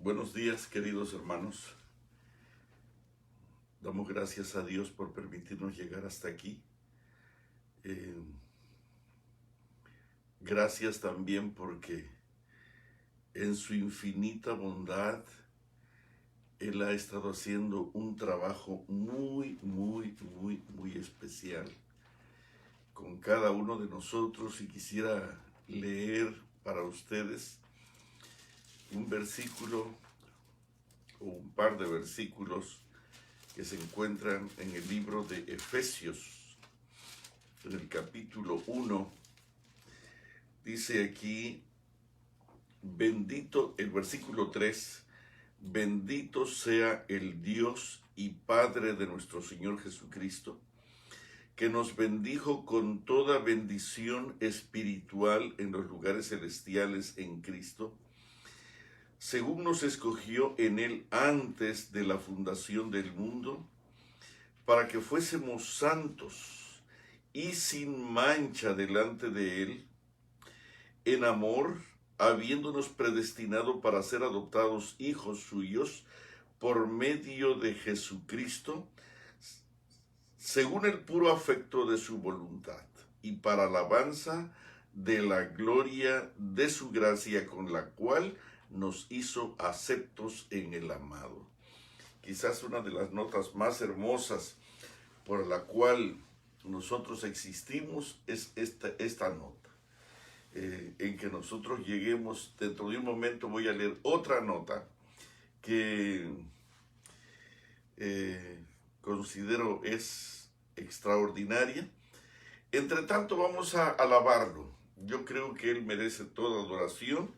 Buenos días, queridos hermanos. Damos gracias a Dios por permitirnos llegar hasta aquí. Gracias también porque en su infinita bondad Él ha estado haciendo un trabajo muy especial con cada uno de nosotros, y quisiera leer para ustedes un versículo o un par de versículos que se encuentran en el libro de Efesios, en el capítulo 1. Dice aquí, bendito, el versículo 3, bendito sea el Dios y Padre de nuestro Señor Jesucristo, que nos bendijo con toda bendición espiritual en los lugares celestiales en Cristo, según nos escogió en Él antes de la fundación del mundo, para que fuésemos santos y sin mancha delante de Él, en amor, habiéndonos predestinado para ser adoptados hijos suyos por medio de Jesucristo, según el puro afecto de su voluntad, y para alabanza de la gloria de su gracia, con la cual nos hizo aceptos en el amado. Quizás una de las notas más hermosas por la cual nosotros existimos es esta nota, en que nosotros lleguemos. Dentro de un momento voy a leer otra nota que considero es extraordinaria. Entre tanto, vamos a alabarlo. Yo creo que Él merece toda adoración,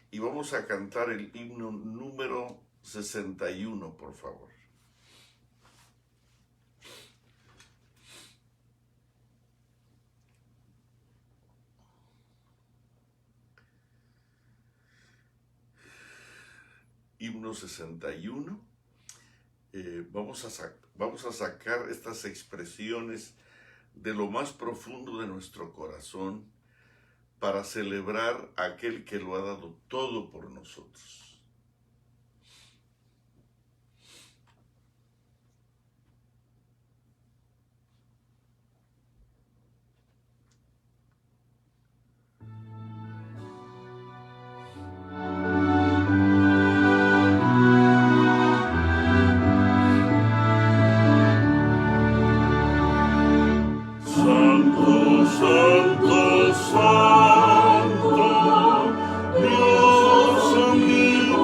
y vamos a cantar el himno número 61, por favor. Himno 61. Vamos a sacar estas expresiones de lo más profundo de nuestro corazón para celebrar a aquel que lo ha dado todo por nosotros. Santo, Dios mío.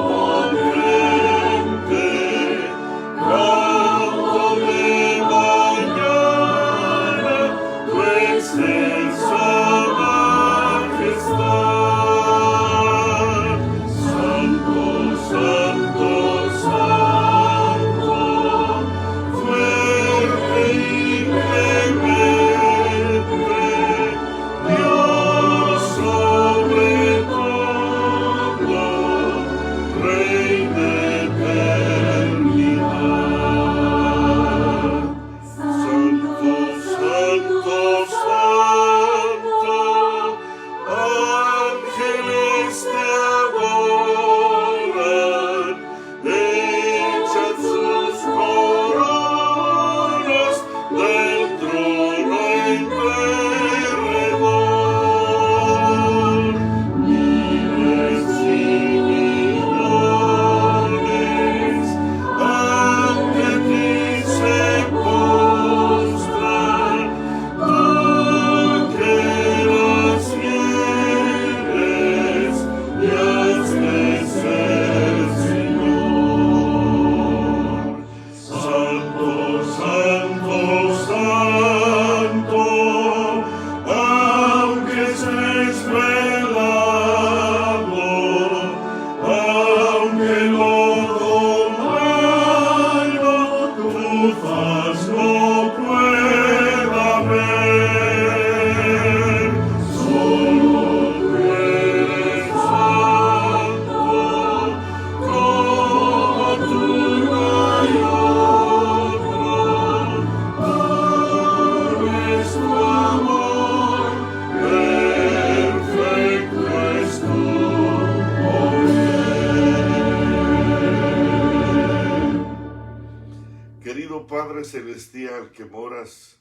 Celestial que moras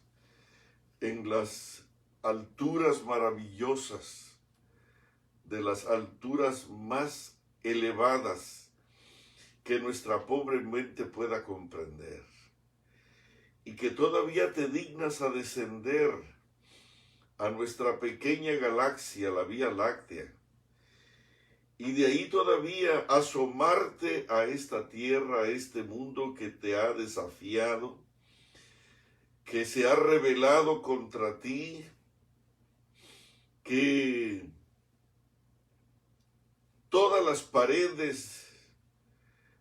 en las alturas maravillosas, de las alturas más elevadas que nuestra pobre mente pueda comprender, y que todavía te dignas a descender a nuestra pequeña galaxia, la Vía Láctea, y de ahí todavía asomarte a esta tierra, a este mundo que te ha desafiado, que se ha rebelado contra ti, que todas las paredes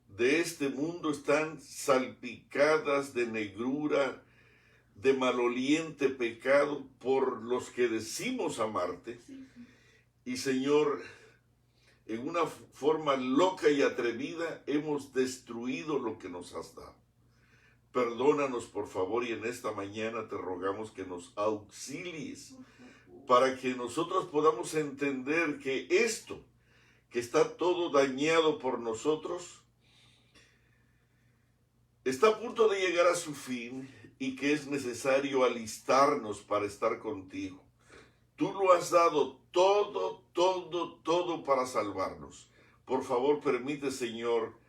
de este mundo están salpicadas de negrura, de maloliente pecado por los que decimos amarte. Y Señor, en una forma loca y atrevida hemos destruido lo que nos has dado. Perdónanos, por favor, y en esta mañana te rogamos que nos auxilies para que nosotros podamos entender que esto, que está todo dañado por nosotros, está a punto de llegar a su fin y que es necesario alistarnos para estar contigo. Tú lo has dado todo para salvarnos. Por favor, permite, Señor,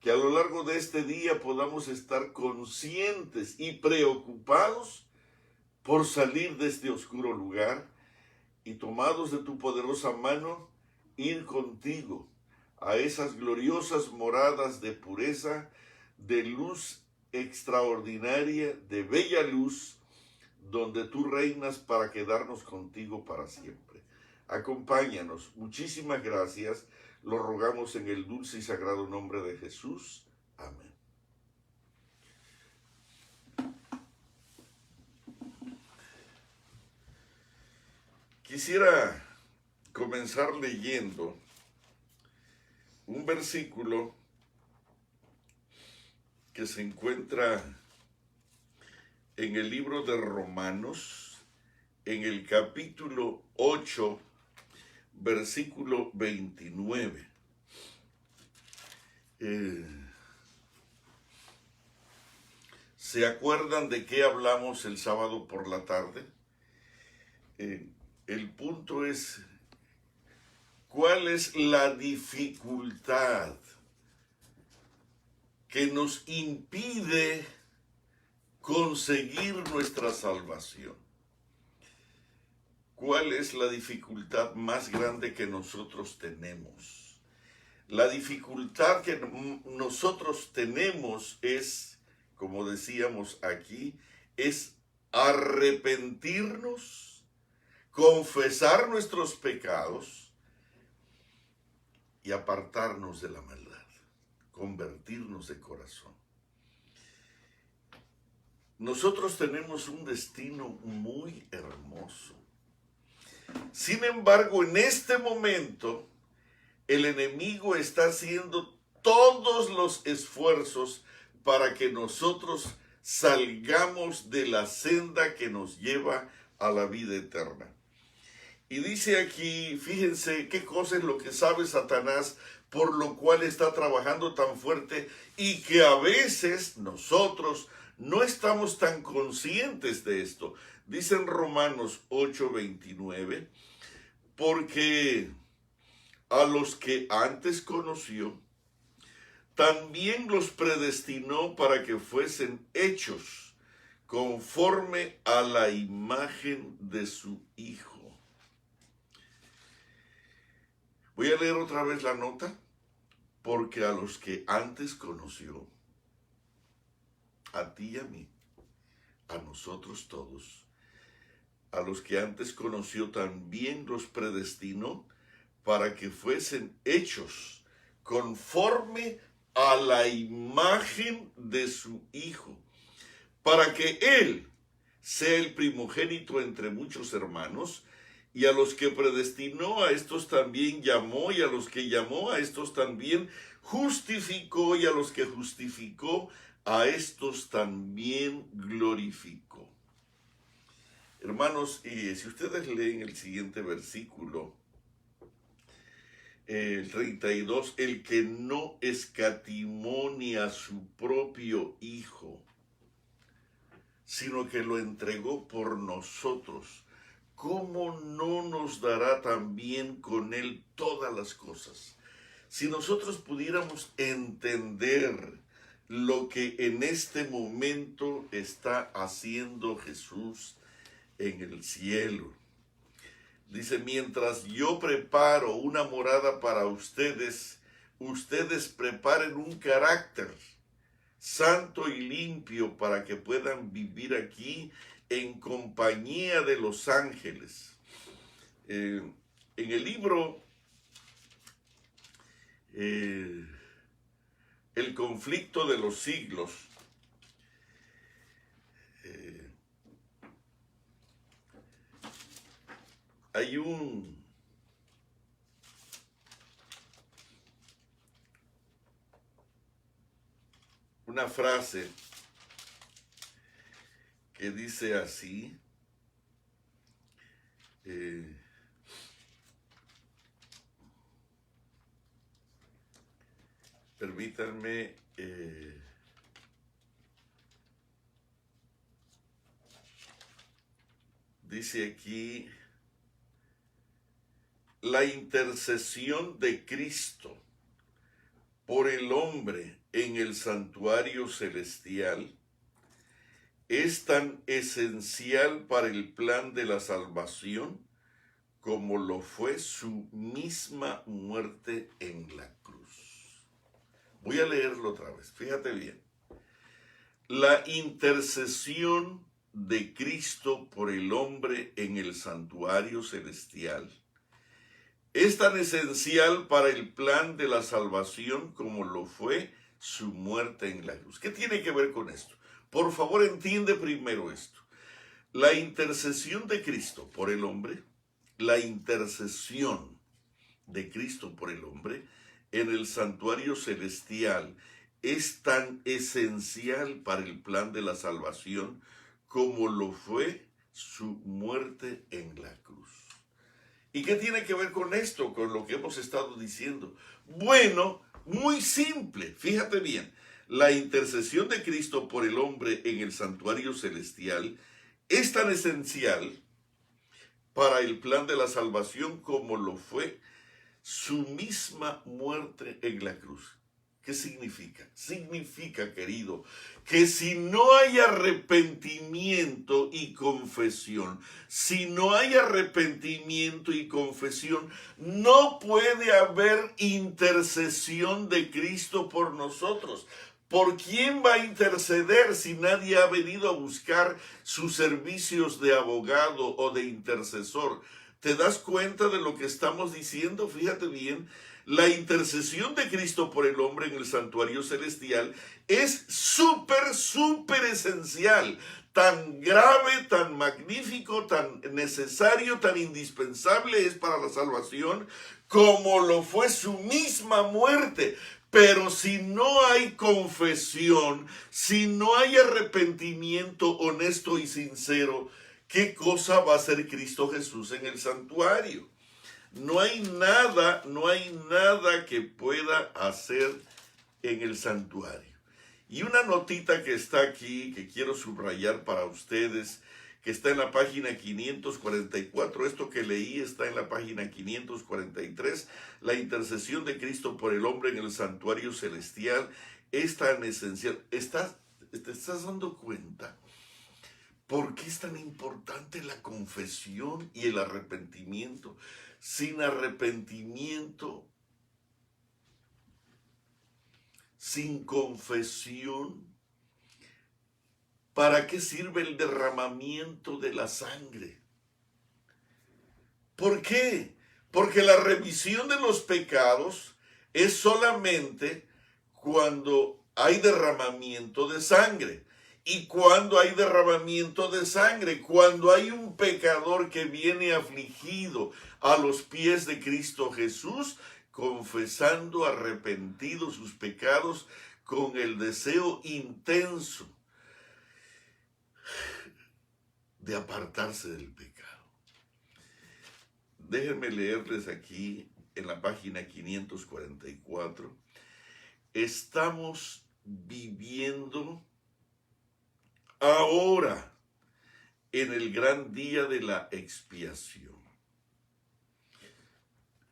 que a lo largo de este día podamos estar conscientes y preocupados por salir de este oscuro lugar y tomados de tu poderosa mano, ir contigo a esas gloriosas moradas de pureza, de luz extraordinaria, de bella luz, donde tú reinas para quedarnos contigo para siempre. Acompáñanos. Muchísimas gracias. Lo rogamos en el dulce y sagrado nombre de Jesús. Amén. Quisiera comenzar leyendo un versículo que se encuentra en el libro de Romanos, en el capítulo 8, versículo 29. ¿Se acuerdan de qué hablamos el sábado por la tarde? El punto es, ¿cuál es la dificultad que nos impide conseguir nuestra salvación? ¿Cuál es la dificultad más grande que nosotros tenemos? La dificultad que nosotros tenemos es, como decíamos aquí, es arrepentirnos, confesar nuestros pecados y apartarnos de la maldad, convertirnos de corazón. Nosotros tenemos un destino muy hermoso. Sin embargo, en este momento, el enemigo está haciendo todos los esfuerzos para que nosotros salgamos de la senda que nos lleva a la vida eterna. Y dice aquí, fíjense qué cosa es lo que sabe Satanás, por lo cual está trabajando tan fuerte y que a veces nosotros no estamos tan conscientes de esto. Dice en Romanos 8:29, porque a los que antes conoció, también los predestinó para que fuesen hechos conforme a la imagen de su Hijo. Voy a leer otra vez la nota. Porque a los que antes conoció, a ti y a mí, a nosotros todos, a los que antes conoció también los predestinó para que fuesen hechos conforme a la imagen de su Hijo, para que Él sea el primogénito entre muchos hermanos. Y a los que predestinó, a estos también llamó, y a los que llamó, a estos también justificó, y a los que justificó, a estos también glorificó. Hermanos, y si ustedes leen el siguiente versículo, el 32, el que no escatimó ni a su propio Hijo, sino que lo entregó por nosotros, ¿cómo no nos dará también con él todas las cosas? Si nosotros pudiéramos entender lo que en este momento está haciendo Jesús en el cielo. Dice, mientras yo preparo una morada para ustedes, ustedes preparen un carácter santo y limpio para que puedan vivir aquí en compañía de los ángeles. En el libro El conflicto de los siglos, hay una frase que dice así, permítanme, dice aquí, la intercesión de Cristo por el hombre en el santuario celestial es tan esencial para el plan de la salvación como lo fue su misma muerte en la cruz. Voy a leerlo otra vez, fíjate bien. La intercesión de Cristo por el hombre en el santuario celestial es tan esencial para el plan de la salvación como lo fue su muerte en la cruz. ¿Qué tiene que ver con esto? Por favor, entiende primero esto. La intercesión de Cristo por el hombre, la intercesión de Cristo por el hombre en el santuario celestial es tan esencial para el plan de la salvación como lo fue su muerte en la cruz. ¿Y qué tiene que ver con esto, con lo que hemos estado diciendo? Bueno, muy simple, fíjate bien. La intercesión de Cristo por el hombre en el santuario celestial es tan esencial para el plan de la salvación como lo fue su misma muerte en la cruz. ¿Qué significa? Significa, querido, que si no hay arrepentimiento y confesión, no puede haber intercesión de Cristo por nosotros. ¿Por quién va a interceder si nadie ha venido a buscar sus servicios de abogado o de intercesor? ¿Te das cuenta de lo que estamos diciendo? Fíjate bien. La intercesión de Cristo por el hombre en el santuario celestial es súper esencial, tan grave, tan magnífico, tan necesario, tan indispensable es para la salvación, como lo fue su misma muerte. Pero si no hay confesión, si no hay arrepentimiento honesto y sincero, ¿qué cosa va a hacer Cristo Jesús en el santuario? No hay nada que pueda hacer en el santuario. Y una notita que está aquí, que quiero subrayar para ustedes, que está en la página 544, esto que leí está en la página 543, la intercesión de Cristo por el hombre en el santuario celestial es tan esencial. ¿Te estás dando cuenta? ¿Por qué es tan importante la confesión y el arrepentimiento? Sin arrepentimiento, sin confesión, ¿para qué sirve el derramamiento de la sangre? ¿Por qué? Porque la remisión de los pecados es solamente cuando hay derramamiento de sangre. ¿Y cuando hay derramamiento de sangre? Cuando hay un pecador que viene afligido a los pies de Cristo Jesús, confesando arrepentido sus pecados con el deseo intenso de apartarse del pecado. Déjenme leerles aquí en la página 544. Estamos viviendo ahora, en el gran día de la expiación.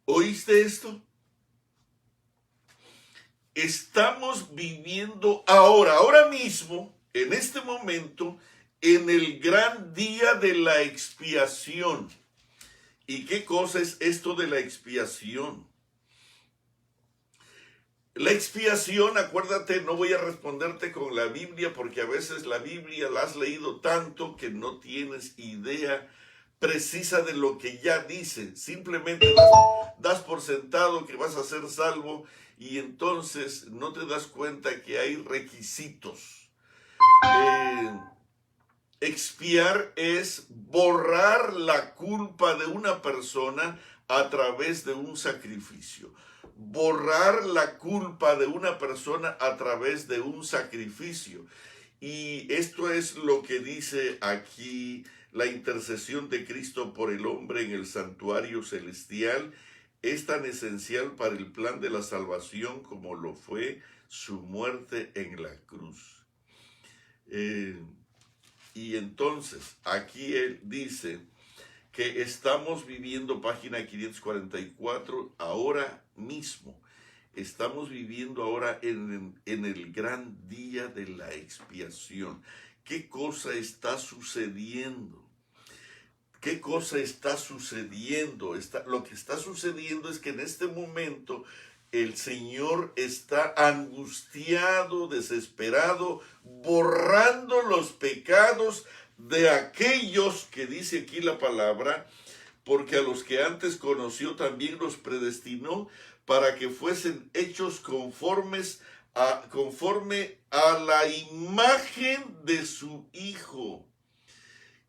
¿Oíste esto? Estamos viviendo ahora mismo, en este momento, en el gran día de la expiación. ¿Y qué cosa es esto de la expiación? La expiación, acuérdate, no voy a responderte con la Biblia porque a veces la Biblia la has leído tanto que no tienes idea precisa de lo que ya dice. Simplemente das por sentado que vas a ser salvo y entonces no te das cuenta que hay requisitos. Expiar es borrar la culpa de una persona a través de un sacrificio. Borrar la culpa de una persona a través de un sacrificio. Y esto es lo que dice aquí la intercesión de Cristo por el hombre en el santuario celestial. Es tan esencial para el plan de la salvación como lo fue su muerte en la cruz. Y entonces aquí él dice que estamos viviendo, página 544, ahora mismo. Estamos viviendo ahora en el gran día de la expiación. ¿Qué cosa está sucediendo? ¿Qué cosa está sucediendo? Lo que está sucediendo es que en este momento el Señor está angustiado, desesperado, borrando los pecados de aquellos que dice aquí la palabra, porque a los que antes conoció también los predestinó para que fuesen hechos conforme a la imagen de su Hijo,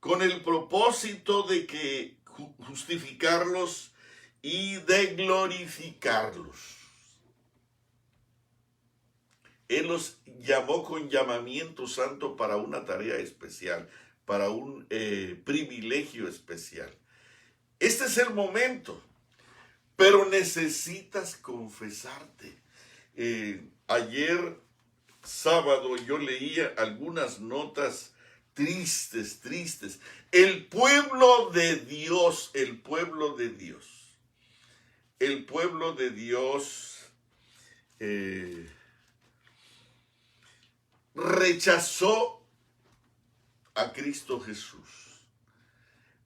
con el propósito de que justificarlos y de glorificarlos. Él los llamó con llamamiento santo para una tarea especial, para un privilegio especial. Este es el momento, pero necesitas confesarte. Ayer sábado yo leía algunas notas tristes. El pueblo de Dios rechazó a Cristo Jesús.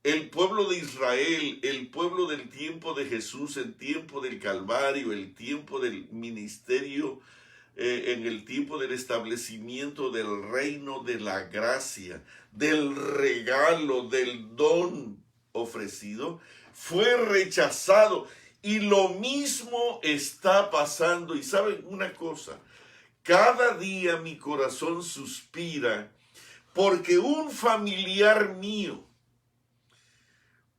El pueblo de Israel, el pueblo del tiempo de Jesús, el tiempo del Calvario, el tiempo del ministerio, en el tiempo del establecimiento del reino de la gracia, del regalo, del don ofrecido, fue rechazado. Y lo mismo está pasando. Y saben una cosa, cada día mi corazón suspira porque un familiar mío,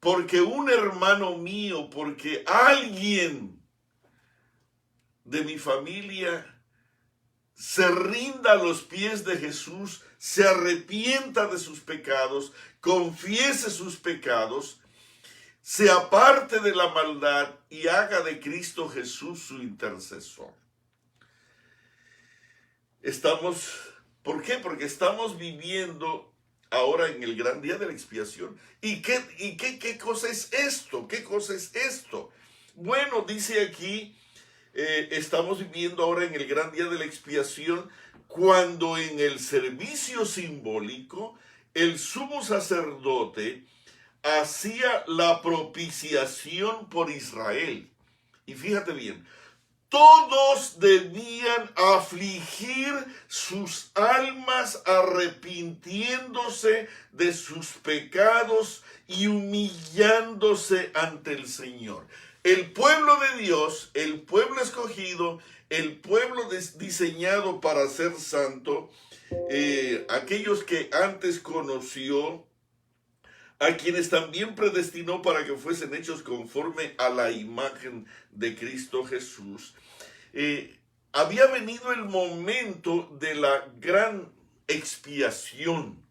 porque un hermano mío, porque alguien de mi familia se rinda a los pies de Jesús, se arrepienta de sus pecados, confiese sus pecados, se aparte de la maldad y haga de Cristo Jesús su intercesor. ¿Por qué? Porque estamos viviendo ahora en el gran día de la expiación. ¿Y qué cosa es esto? ¿Qué cosa es esto? Bueno, dice aquí, estamos viviendo ahora en el gran día de la expiación, cuando en el servicio simbólico el sumo sacerdote hacía la propiciación por Israel. Y fíjate bien, todos debían afligir sus almas arrepintiéndose de sus pecados y humillándose ante el Señor. El pueblo de Dios, el pueblo escogido, el pueblo diseñado para ser santo, aquellos que antes conoció, a quienes también predestinó para que fuesen hechos conforme a la imagen de Cristo Jesús. Había venido el momento de la gran expiación,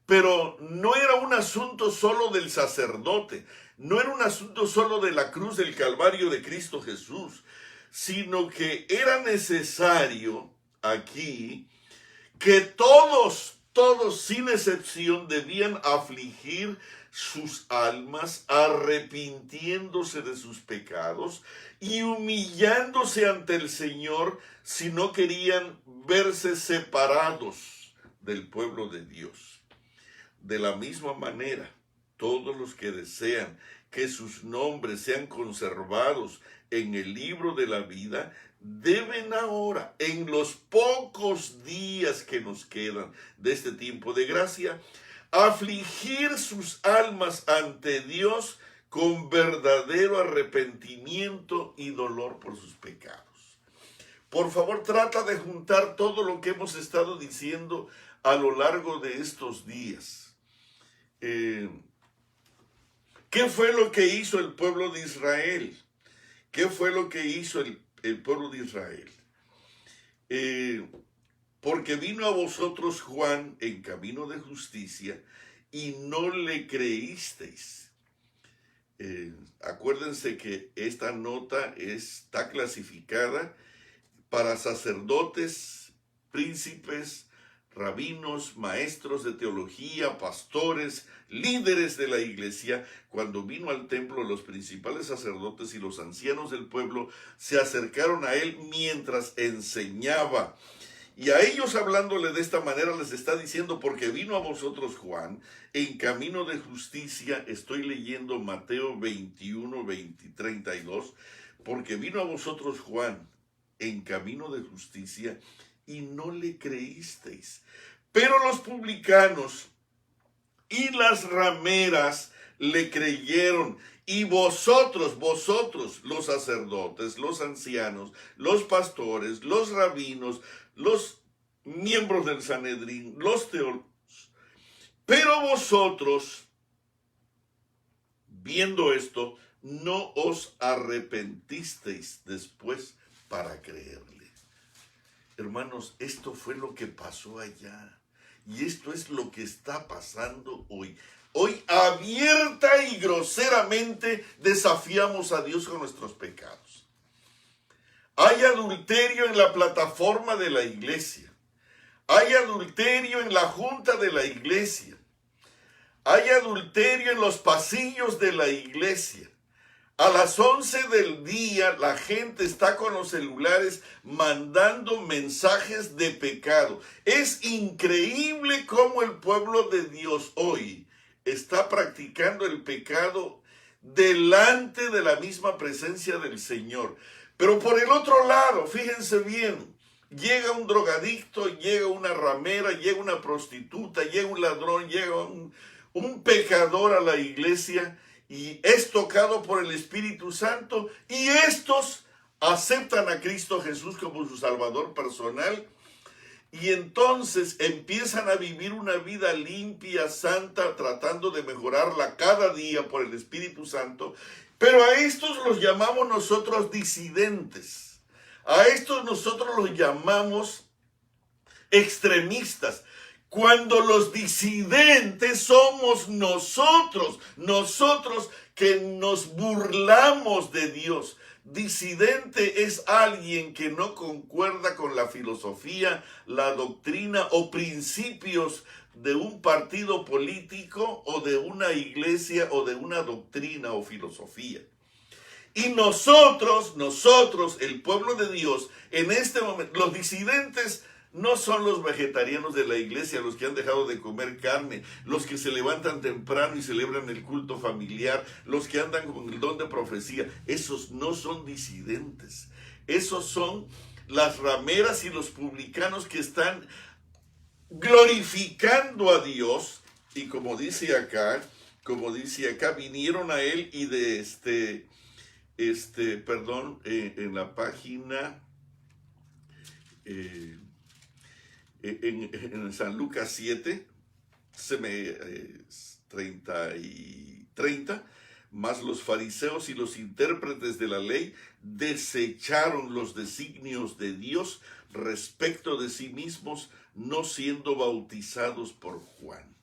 pero no era un asunto solo del sacerdote, no era un asunto solo de la cruz del Calvario de Cristo Jesús, sino que era necesario aquí que todos todos sin excepción debían afligir sus almas, arrepintiéndose de sus pecados y humillándose ante el Señor si no querían verse separados del pueblo de Dios. De la misma manera, todos los que desean que sus nombres sean conservados en el libro de la vida, deben ahora, en los pocos días que nos quedan de este tiempo de gracia, afligir sus almas ante Dios con verdadero arrepentimiento y dolor por sus pecados. Por favor, trata de juntar todo lo que hemos estado diciendo a lo largo de estos días. ¿Qué fue lo que hizo el pueblo de Israel? ¿Qué fue lo que hizo el pueblo de Israel? Porque vino a vosotros Juan en camino de justicia y no le creísteis. Acuérdense que esta nota está clasificada para sacerdotes, príncipes, rabinos, maestros de teología, pastores, líderes de la iglesia. Cuando vino al templo, los principales sacerdotes y los ancianos del pueblo se acercaron a él mientras enseñaba. Y a ellos, hablándole de esta manera, les está diciendo: porque vino a vosotros Juan en camino de justicia. Estoy leyendo Mateo 21, 32. Porque vino a vosotros Juan en camino de justicia y no le creísteis. Pero los publicanos y las rameras le creyeron. Y vosotros, los sacerdotes, los ancianos, los pastores, los rabinos, los miembros del Sanedrín, los teólogos, pero vosotros, viendo esto, no os arrepentisteis después para creerle. Hermanos, esto fue lo que pasó allá. Y esto es lo que está pasando hoy. Hoy abierta y groseramente desafiamos a Dios con nuestros pecados. Hay adulterio en la plataforma de la iglesia. Hay adulterio en la junta de la iglesia. Hay adulterio en los pasillos de la iglesia. A las 11 del día la gente está con los celulares mandando mensajes de pecado. Es increíble cómo el pueblo de Dios hoy está practicando el pecado delante de la misma presencia del Señor. Pero por el otro lado, fíjense bien, llega un drogadicto, llega una ramera, llega una prostituta, llega un ladrón, llega un pecador a la iglesia y es tocado por el Espíritu Santo, y estos aceptan a Cristo Jesús como su Salvador personal, y entonces empiezan a vivir una vida limpia, santa, tratando de mejorarla cada día por el Espíritu Santo. Pero a estos los llamamos nosotros disidentes. A estos nosotros los llamamos extremistas. Cuando los disidentes somos nosotros que nos burlamos de Dios. Disidente es alguien que no concuerda con la filosofía, la doctrina o principios de un partido político o de una iglesia o de una doctrina o filosofía. Y nosotros, el pueblo de Dios, en este momento, los disidentes no son los vegetarianos de la iglesia, los que han dejado de comer carne, los que se levantan temprano y celebran el culto familiar, los que andan con el don de profecía. Esos no son disidentes. Esos son las rameras y los publicanos que están glorificando a Dios. Y como dice acá, vinieron a él y en la página en San Lucas 7, 30, mas los fariseos y los intérpretes de la ley desecharon los designios de Dios respecto de sí mismos, no siendo bautizados por Juan.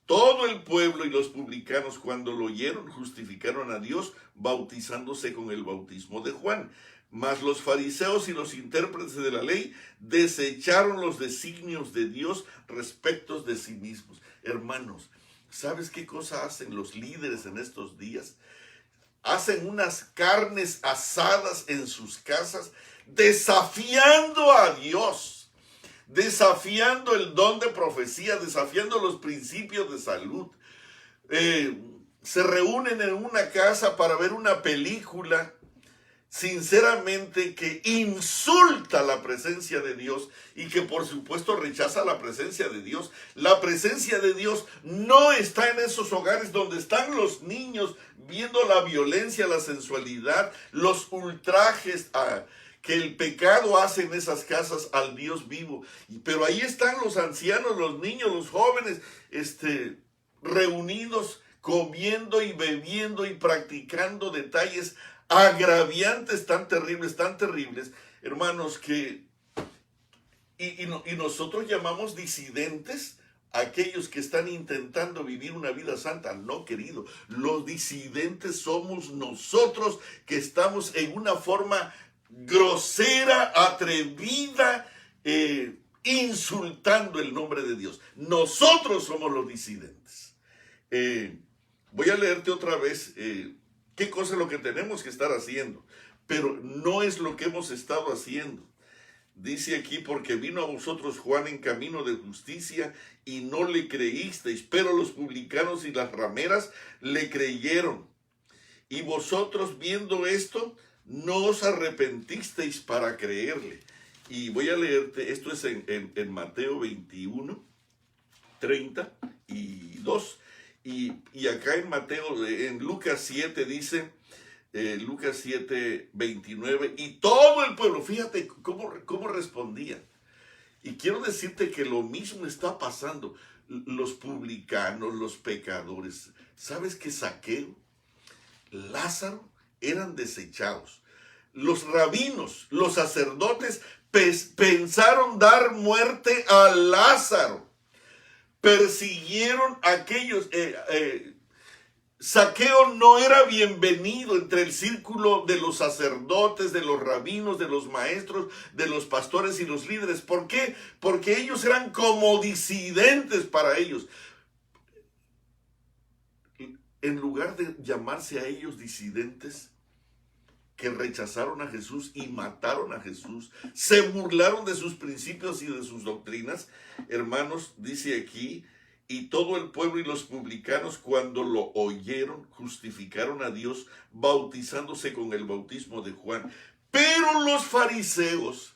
Todo el pueblo y los publicanos, cuando lo oyeron, justificaron a Dios bautizándose con el bautismo de Juan. Mas los fariseos y los intérpretes de la ley desecharon los designios de Dios respecto de sí mismos. Hermanos, ¿sabes qué cosa hacen los líderes en estos días? Hacen unas carnes asadas en sus casas, desafiando a Dios, desafiando el don de profecía, desafiando los principios de salud. Se reúnen en una casa para ver una película, sinceramente, que insulta la presencia de Dios y que por supuesto rechaza la presencia de Dios. La presencia de Dios no está en esos hogares donde están los niños viendo la violencia, la sensualidad, los ultrajes que el pecado hace en esas casas al Dios vivo. Pero ahí están los ancianos, los niños, los jóvenes, reunidos, comiendo y bebiendo y practicando detalles agraviantes tan terribles, hermanos, que nosotros llamamos disidentes a aquellos que están intentando vivir una vida santa. No, querido, los disidentes somos nosotros que estamos en una forma grosera, atrevida, insultando el nombre de Dios. Nosotros somos los disidentes. Voy a leerte otra vez qué cosa es lo que tenemos que estar haciendo, pero no es lo que hemos estado haciendo. Dice aquí, porque vino a vosotros Juan en camino de justicia y no le creísteis, pero los publicanos y las rameras le creyeron. Y vosotros, viendo esto, no os arrepentisteis para creerle. Y voy a leerte, esto es en Mateo 21, 32. Y acá en Lucas 7 dice, Lucas 7, 29, y todo el pueblo, fíjate cómo respondían. Y quiero decirte que lo mismo está pasando. Los publicanos, los pecadores. ¿Sabes que Zaqueo, Lázaro eran desechados? Los rabinos, los sacerdotes pensaron dar muerte a Lázaro. Persiguieron a aquellos. Zaqueo no era bienvenido entre el círculo de los sacerdotes, de los rabinos, de los maestros, de los pastores y los líderes. ¿Por qué? Porque ellos eran como disidentes para ellos. En lugar de llamarse a ellos disidentes, que rechazaron a Jesús y mataron a Jesús, se burlaron de sus principios y de sus doctrinas. Hermanos, dice aquí, y todo el pueblo y los publicanos, cuando lo oyeron, justificaron a Dios, bautizándose con el bautismo de Juan. Pero los fariseos,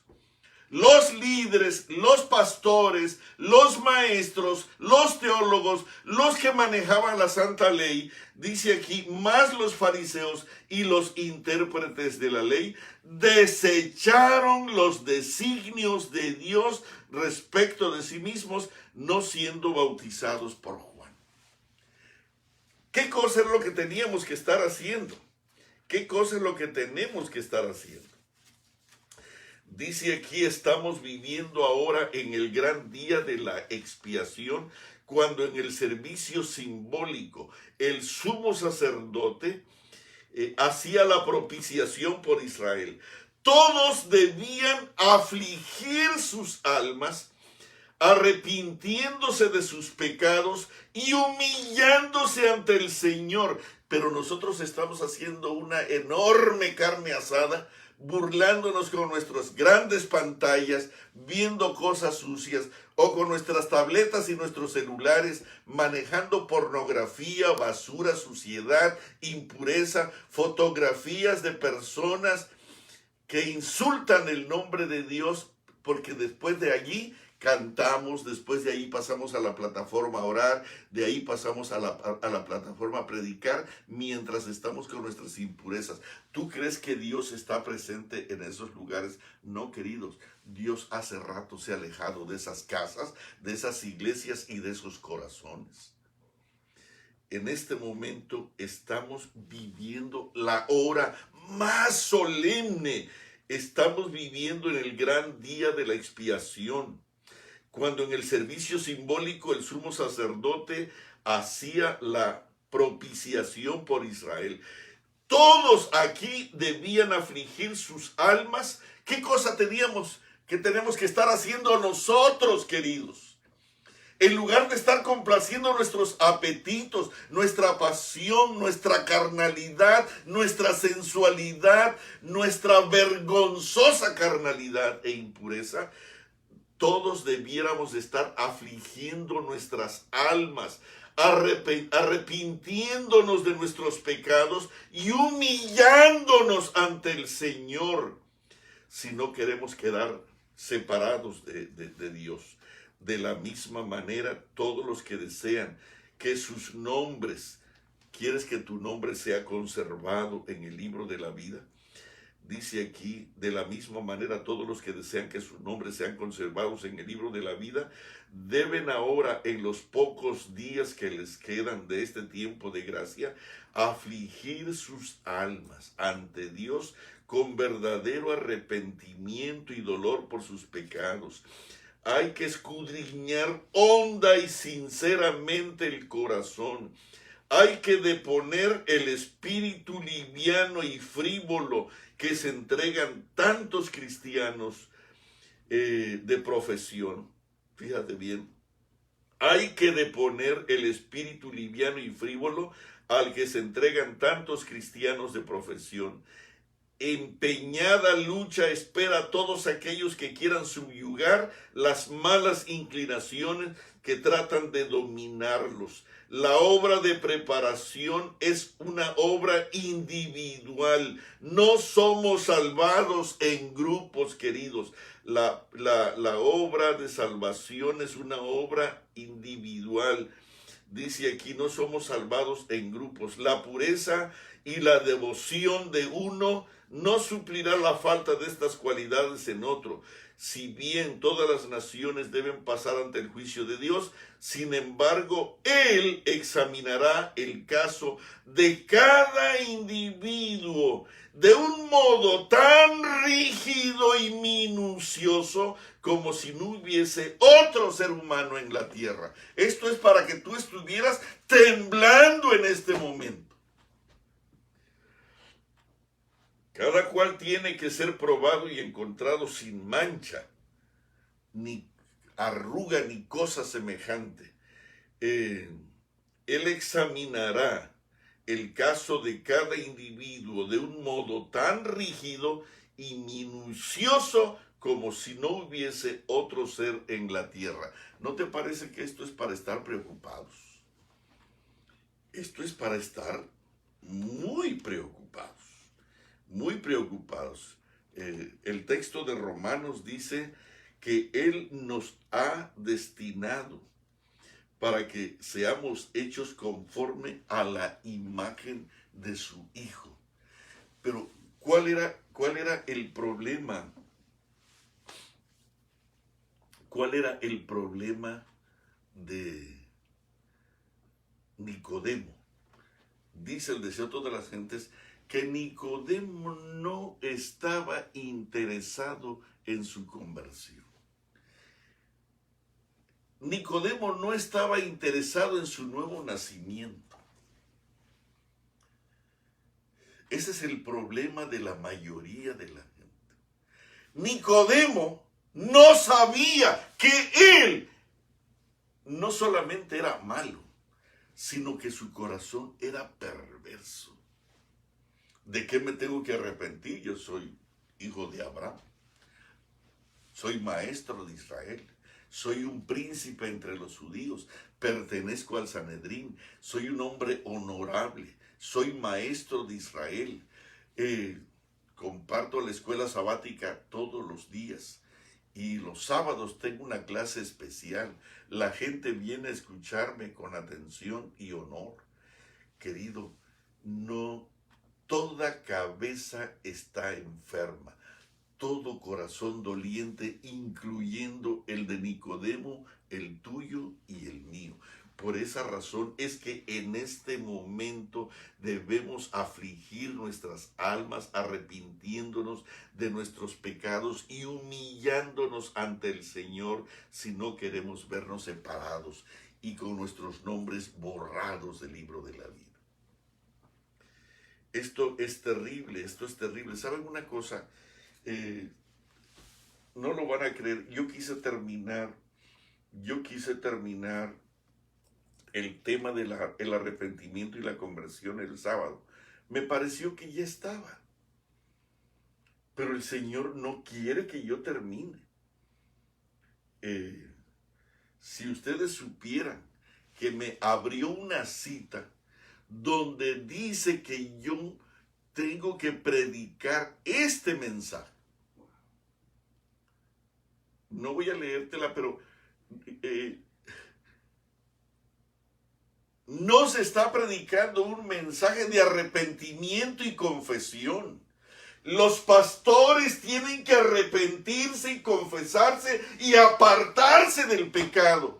los líderes, los pastores, los maestros, los teólogos, los que manejaban la santa ley, dice aquí, más los fariseos y los intérpretes de la ley, desecharon los designios de Dios respecto de sí mismos, no siendo bautizados por Juan. ¿Qué cosa es lo que teníamos que estar haciendo? ¿Qué cosa es lo que tenemos que estar haciendo? Dice aquí, estamos viviendo ahora en el gran día de la expiación, cuando en el servicio simbólico el sumo sacerdote hacía la propiciación por Israel. Todos debían afligir sus almas, arrepintiéndose de sus pecados y humillándose ante el Señor. Pero nosotros estamos haciendo una enorme carne asada, burlándonos con nuestras grandes pantallas, viendo cosas sucias, o con nuestras tabletas y nuestros celulares, manejando pornografía, basura, suciedad, impureza, fotografías de personas que insultan el nombre de Dios, porque después de allí cantamos, después de ahí pasamos a la plataforma a orar, de ahí pasamos a la plataforma a predicar, mientras estamos con nuestras impurezas. ¿Tú crees que Dios está presente en esos lugares? No, queridos. Dios hace rato se ha alejado de esas casas, de esas iglesias y de esos corazones. En este momento estamos viviendo la hora más solemne. Estamos viviendo en el gran día de la expiación, cuando en el servicio simbólico el sumo sacerdote hacía la propiciación por Israel. Todos aquí debían afligir sus almas. ¿Qué cosa tenemos que estar haciendo nosotros, queridos? En lugar de estar complaciendo nuestros apetitos, nuestra pasión, nuestra carnalidad, nuestra sensualidad, nuestra vergonzosa carnalidad e impureza, todos debiéramos estar afligiendo nuestras almas, arrepintiéndonos de nuestros pecados y humillándonos ante el Señor, si no queremos quedar separados de Dios. De la misma manera, todos los que desean que sus nombres, ¿quieres que tu nombre sea conservado en el libro de la vida? Dice aquí, de la misma manera, todos los que desean que sus nombres sean conservados en el libro de la vida, deben ahora, en los pocos días que les quedan de este tiempo de gracia, afligir sus almas ante Dios con verdadero arrepentimiento y dolor por sus pecados. Hay que escudriñar honda y sinceramente el corazón. Hay que deponer el espíritu liviano y frívolo que se entregan tantos cristianos de profesión. Fíjate bien. Hay que deponer el espíritu liviano y frívolo al que se entregan tantos cristianos de profesión. Empeñada lucha espera a todos aquellos que quieran subyugar las malas inclinaciones que tratan de dominarlos. La obra de preparación es una obra individual. No somos salvados en grupos, queridos. La obra de salvación es una obra individual. Dice aquí, no somos salvados en grupos. La pureza y la devoción de uno no suplirá la falta de estas cualidades en otro. Si bien todas las naciones deben pasar ante el juicio de Dios, sin embargo, Él examinará el caso de cada individuo de un modo tan rígido y minucioso como si no hubiese otro ser humano en la tierra. Esto es para que tú estuvieras temblando en este momento. Cada cual tiene que ser probado y encontrado sin mancha, ni arruga, ni cosa semejante. Él examinará el caso de cada individuo de un modo tan rígido y minucioso como si no hubiese otro ser en la tierra. ¿No te parece que esto es para estar preocupados? Esto es para estar muy preocupados. Muy preocupados. El texto de Romanos dice que Él nos ha destinado para que seamos hechos conforme a la imagen de su Hijo. Pero, ¿cuál era el problema? ¿Cuál era el problema de Nicodemo? Dice el deseo de todas las gentes que Nicodemo no estaba interesado en su conversión. Nicodemo no estaba interesado en su nuevo nacimiento. Ese es el problema de la mayoría de la gente. Nicodemo no sabía que él no solamente era malo, sino que su corazón era perverso. ¿De qué me tengo que arrepentir? Yo soy hijo de Abraham. Soy maestro de Israel. Soy un príncipe entre los judíos. Pertenezco al Sanedrín. Soy un hombre honorable. Soy maestro de Israel. Comparto la escuela sabática todos los días. Y los sábados tengo una clase especial. La gente viene a escucharme con atención y honor. Querido, no. Toda cabeza está enferma, todo corazón doliente, incluyendo el de Nicodemo, el tuyo y el mío. Por esa razón es que en este momento debemos afligir nuestras almas, arrepintiéndonos de nuestros pecados y humillándonos ante el Señor si no queremos vernos separados y con nuestros nombres borrados del libro de la vida. Esto es terrible, esto es terrible. ¿Saben una cosa? No lo van a creer. Yo quise terminar el tema del arrepentimiento y la conversión el sábado. Me pareció que ya estaba. Pero el Señor no quiere que yo termine. Si ustedes supieran que me abrió una cita donde dice que yo tengo que predicar este mensaje. No voy a leértela, pero no se está predicando un mensaje de arrepentimiento y confesión. Los pastores tienen que arrepentirse y confesarse y apartarse del pecado.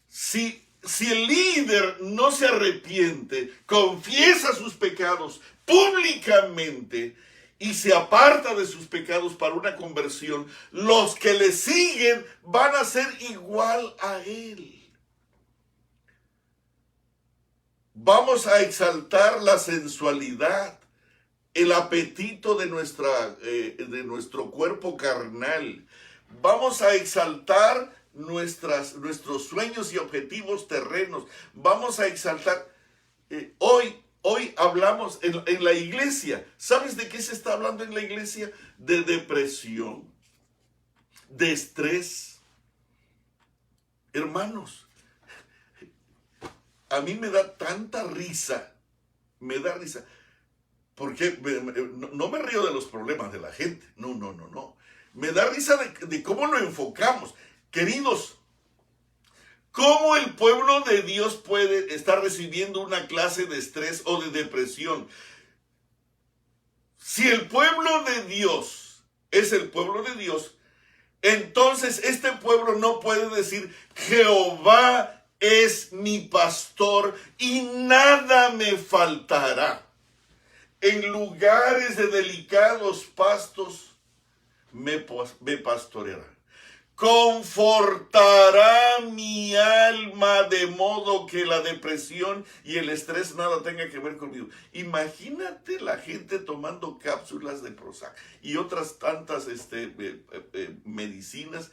Si el líder no se arrepiente, confiesa sus pecados públicamente y se aparta de sus pecados para una conversión, los que le siguen van a ser igual a él. Vamos a exaltar la sensualidad, el apetito de nuestro cuerpo carnal. Vamos a exaltar nuestros sueños y objetivos terrenos. Vamos a exaltar. Hoy hablamos en la iglesia. ¿Sabes de qué se está hablando en la iglesia? De depresión, de estrés. Hermanos, a mí me da tanta risa, porque no me río de los problemas de la gente, no. Me da risa de cómo lo enfocamos. Queridos, ¿cómo el pueblo de Dios puede estar recibiendo una clase de estrés o de depresión? Si el pueblo de Dios es el pueblo de Dios, entonces este pueblo no puede decir: Jehová es mi pastor y nada me faltará. En lugares de delicados pastos me pastoreará. Confortará mi alma de modo que la depresión y el estrés nada tenga que ver conmigo. Imagínate la gente tomando cápsulas de Prozac y otras tantas medicinas.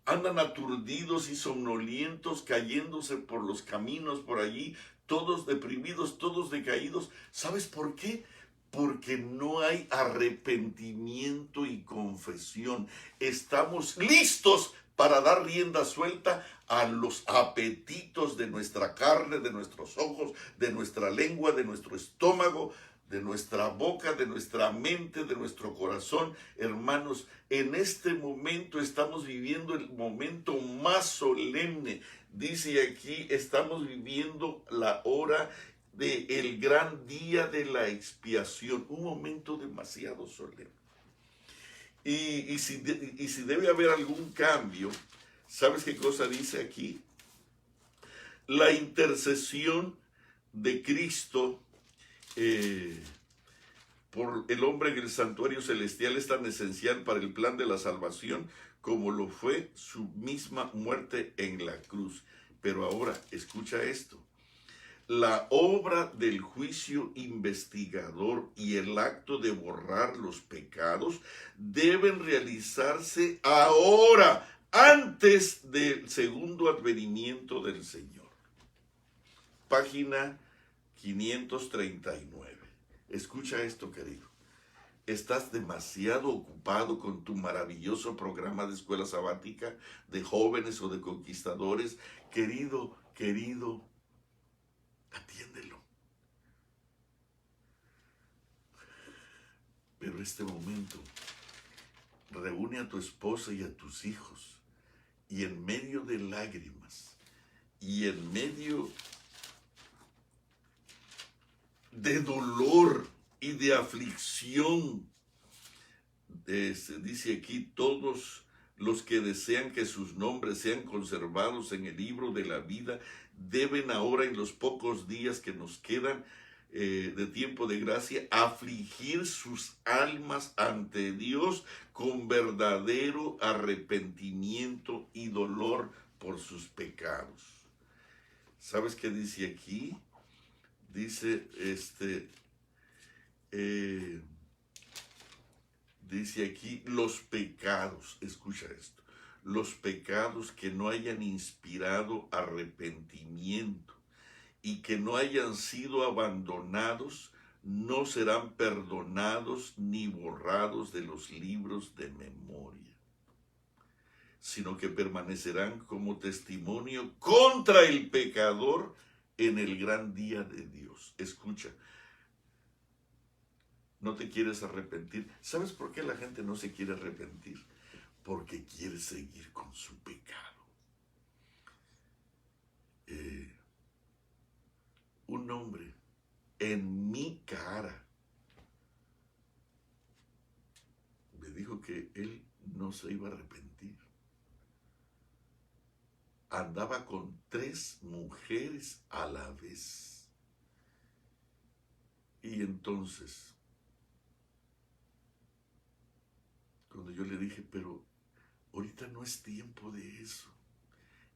Andan aturdidos y somnolientos, cayéndose por los caminos por allí, todos deprimidos, todos decaídos. ¿Sabes por qué? Porque no hay arrepentimiento y confesión. Estamos listos para dar rienda suelta a los apetitos de nuestra carne, de nuestros ojos, de nuestra lengua, de nuestro estómago, de nuestra boca, de nuestra mente, de nuestro corazón. Hermanos, en este momento estamos viviendo el momento más solemne. Dice aquí, estamos viviendo la hora del gran día de la expiación, un momento demasiado solemne. Y si debe haber algún cambio, ¿sabes qué cosa dice aquí? La intercesión de Cristo por el hombre en el santuario celestial es tan esencial para el plan de la salvación como lo fue su misma muerte en la cruz. Pero ahora, escucha esto. La obra del juicio investigador y el acto de borrar los pecados deben realizarse ahora, antes del segundo advenimiento del Señor. Página 539. Escucha esto, querido. Estás demasiado ocupado con tu maravilloso programa de escuela sabática de jóvenes o de conquistadores. Querido, atiéndelo. Pero este momento, reúne a tu esposa y a tus hijos, y en medio de lágrimas, y en medio de dolor y de aflicción, dice aquí, todos los que desean que sus nombres sean conservados en el libro de la vida deben ahora, en los pocos días que nos quedan de tiempo de gracia, afligir sus almas ante Dios con verdadero arrepentimiento y dolor por sus pecados. ¿Sabes qué dice aquí? Dice, dice aquí, los pecados, escucha esto, los pecados que no hayan inspirado arrepentimiento y que no hayan sido abandonados, no serán perdonados ni borrados de los libros de memoria, sino que permanecerán como testimonio contra el pecador en el gran día de Dios. Escucha, no te quieres arrepentir. ¿Sabes por qué la gente no se quiere arrepentir? Porque quiere seguir con su pecado. Un hombre en mi cara me dijo que él no se iba a arrepentir. Andaba con 3 mujeres a la vez. Y entonces, cuando yo le dije, pero ahorita no es tiempo de eso.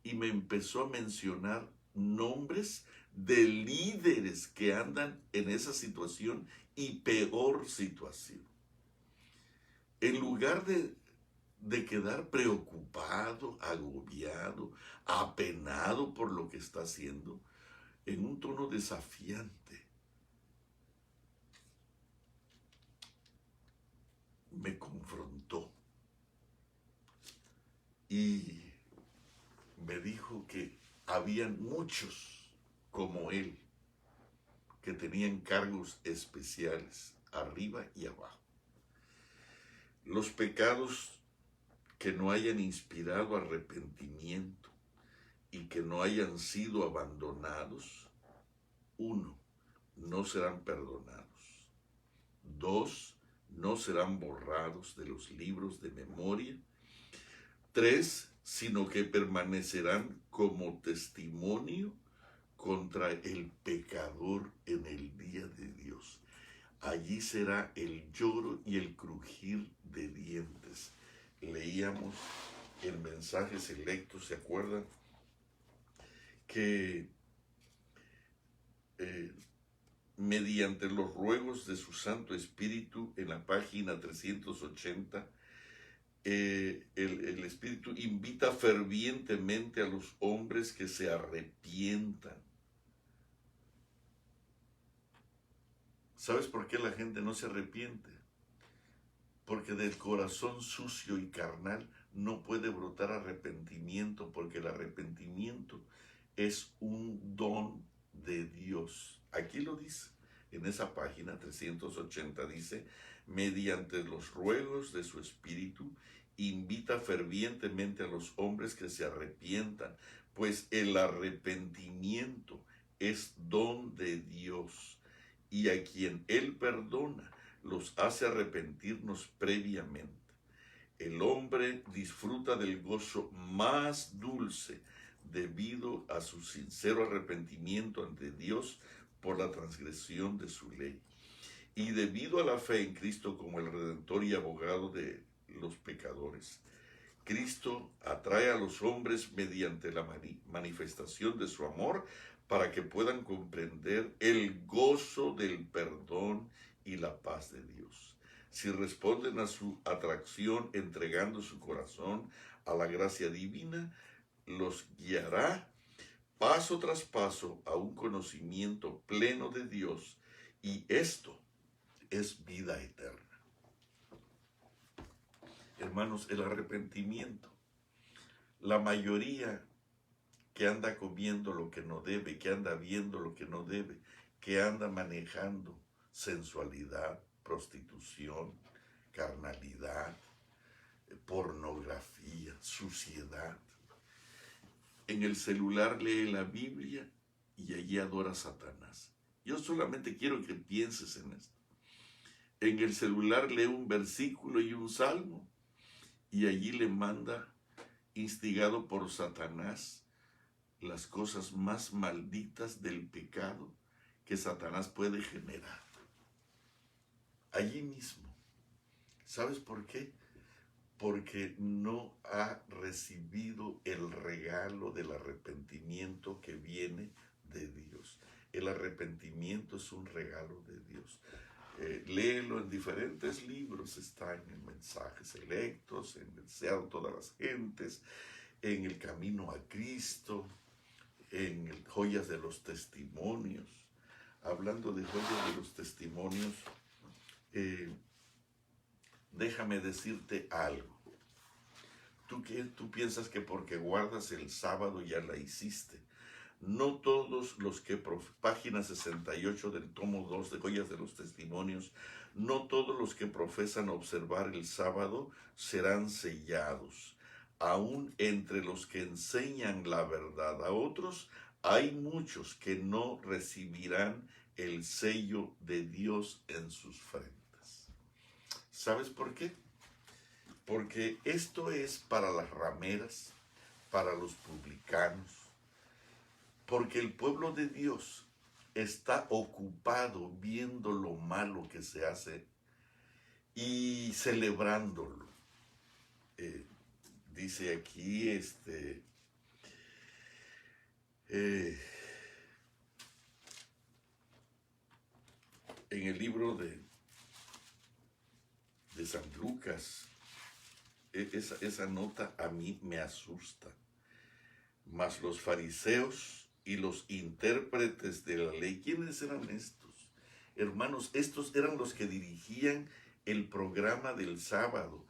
Y me empezó a mencionar nombres de líderes que andan en esa situación y peor situación. En lugar de quedar preocupado, agobiado, apenado por lo que está haciendo, en un tono desafiante, me confrontó y me dijo que habían muchos como él que tenían cargos especiales arriba y abajo. Los pecados que no hayan inspirado arrepentimiento y que no hayan sido abandonados, 1, no serán perdonados. 2, no serán borrados de los libros de memoria. 3, sino que permanecerán como testimonio contra el pecador en el día de Dios. Allí será el lloro y el crujir de dientes. Leíamos en Mensajes Selectos, ¿se acuerdan? Que mediante los ruegos de su Santo Espíritu, en la página 380, el Espíritu invita fervientemente a los hombres que se arrepientan. ¿Sabes por qué la gente no se arrepiente? Porque del corazón sucio y carnal no puede brotar arrepentimiento, porque el arrepentimiento es un don de Dios. Aquí lo dice, en esa página 380 dice, mediante los ruegos de su Espíritu, invita fervientemente a los hombres que se arrepientan, pues el arrepentimiento es don de Dios, y a quien Él perdona, los hace arrepentirnos previamente. El hombre disfruta del gozo más dulce debido a su sincero arrepentimiento ante Dios por la transgresión de su ley. Y debido a la fe en Cristo como el Redentor y abogado de los pecadores, Cristo atrae a los hombres mediante la manifestación de su amor para que puedan comprender el gozo del perdón y la paz de Dios. Si responden a su atracción entregando su corazón a la gracia divina, los guiará paso tras paso a un conocimiento pleno de Dios, y esto es vida eterna. Hermanos, el arrepentimiento, la mayoría que anda comiendo lo que no debe, que anda viendo lo que no debe, que anda manejando sensualidad, prostitución, carnalidad, pornografía, suciedad. En el celular lee la Biblia y allí adora a Satanás. Yo solamente quiero que pienses en esto. En el celular lee un versículo y un salmo y allí le manda, instigado por Satanás, las cosas más malditas del pecado que Satanás puede generar. Allí mismo. ¿Sabes por qué? Porque no ha recibido el regalo del arrepentimiento que viene de Dios. El arrepentimiento es un regalo de Dios. Léelo en diferentes libros, están en Mensajes Selectos, en Deseado Todas las Gentes, en El Camino a Cristo, en Joyas de los Testimonios. Hablando de Joyas de los Testimonios, déjame decirte algo. Tú piensas que porque guardas el sábado ya la hiciste. No todos los que, página 68 del tomo 2 de Joyas de los Testimonios, no todos los que profesan observar el sábado serán sellados. Aún entre los que enseñan la verdad a otros, hay muchos que no recibirán el sello de Dios en sus frentes. ¿Sabes por qué? Porque esto es para las rameras, para los publicanos, porque el pueblo de Dios está ocupado viendo lo malo que se hace y celebrándolo. Dice aquí, en el libro de San Lucas, esa nota a mí me asusta. Mas los fariseos y los intérpretes de la ley, ¿quiénes eran estos? Hermanos, estos eran los que dirigían el programa del sábado.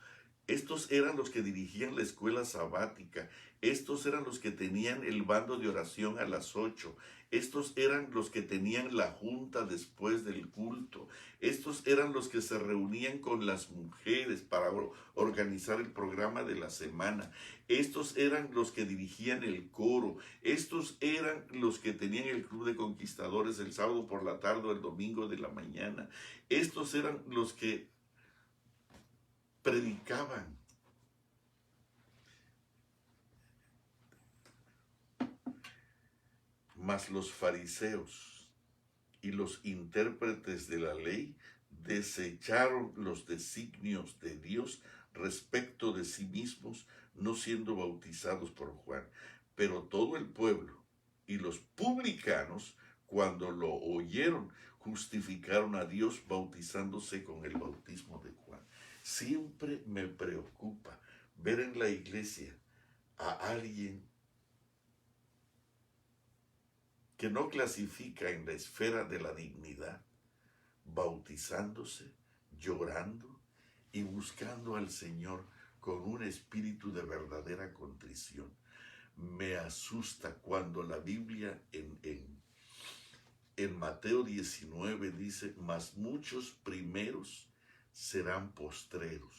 Estos eran los que dirigían la escuela sabática. Estos eran los que tenían el bando de oración a las 8. Estos eran los que tenían la junta después del culto. Estos eran los que se reunían con las mujeres para organizar el programa de la semana. Estos eran los que dirigían el coro. Estos eran los que tenían el club de conquistadores el sábado por la tarde o el domingo de la mañana. Estos eran los que predicaban. Mas los fariseos y los intérpretes de la ley desecharon los designios de Dios respecto de sí mismos, no siendo bautizados por Juan. Pero todo el pueblo y los publicanos, cuando lo oyeron, justificaron a Dios bautizándose con el bautismo de Juan. Siempre me preocupa ver en la iglesia a alguien que no clasifica en la esfera de la dignidad, bautizándose, llorando y buscando al Señor con un espíritu de verdadera contrición. Me asusta cuando la Biblia en Mateo 19 dice, mas muchos primeros serán postreros,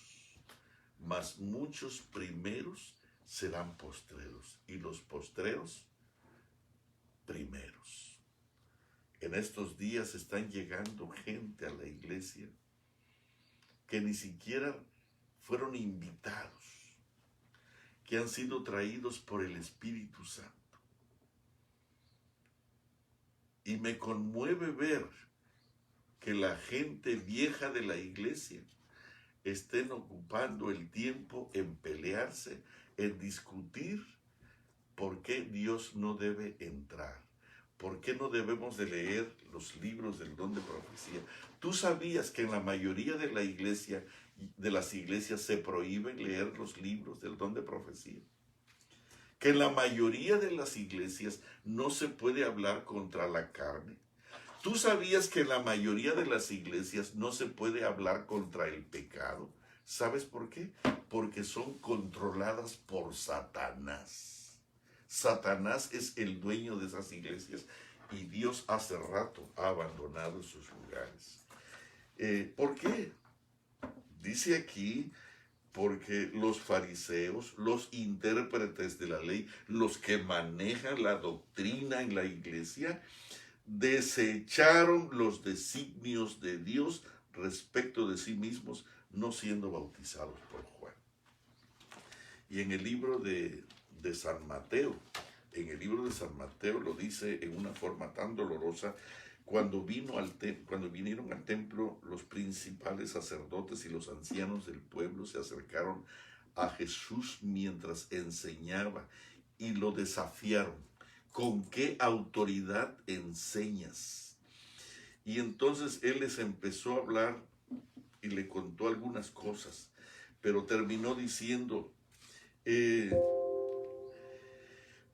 mas muchos primeros serán postreros, y los postreros primeros. En estos días están llegando gente a la iglesia que ni siquiera fueron invitados, que han sido traídos por el Espíritu Santo. Y me conmueve ver que la gente vieja de la iglesia estén ocupando el tiempo en pelearse, en discutir por qué Dios no debe entrar, por qué no debemos de leer los libros del don de profecía. ¿Tú sabías que en la mayoría de las iglesias se prohíben leer los libros del don de profecía? Que en la mayoría de las iglesias no se puede hablar contra la carne. ¿Tú sabías que en la mayoría de las iglesias no se puede hablar contra el pecado? ¿Sabes por qué? Porque son controladas por Satanás. Satanás es el dueño de esas iglesias y Dios hace rato ha abandonado sus lugares. ¿Por qué? Dice aquí, porque los fariseos, los intérpretes de la ley, los que manejan la doctrina en la iglesia, desecharon los designios de Dios respecto de sí mismos, no siendo bautizados por Juan. Y en el libro de San Mateo, lo dice en una forma tan dolorosa. Cuando vinieron al templo, los principales sacerdotes y los ancianos del pueblo se acercaron a Jesús mientras enseñaba y lo desafiaron. ¿Con qué autoridad enseñas? Y entonces él les empezó a hablar y le contó algunas cosas, pero terminó diciendo,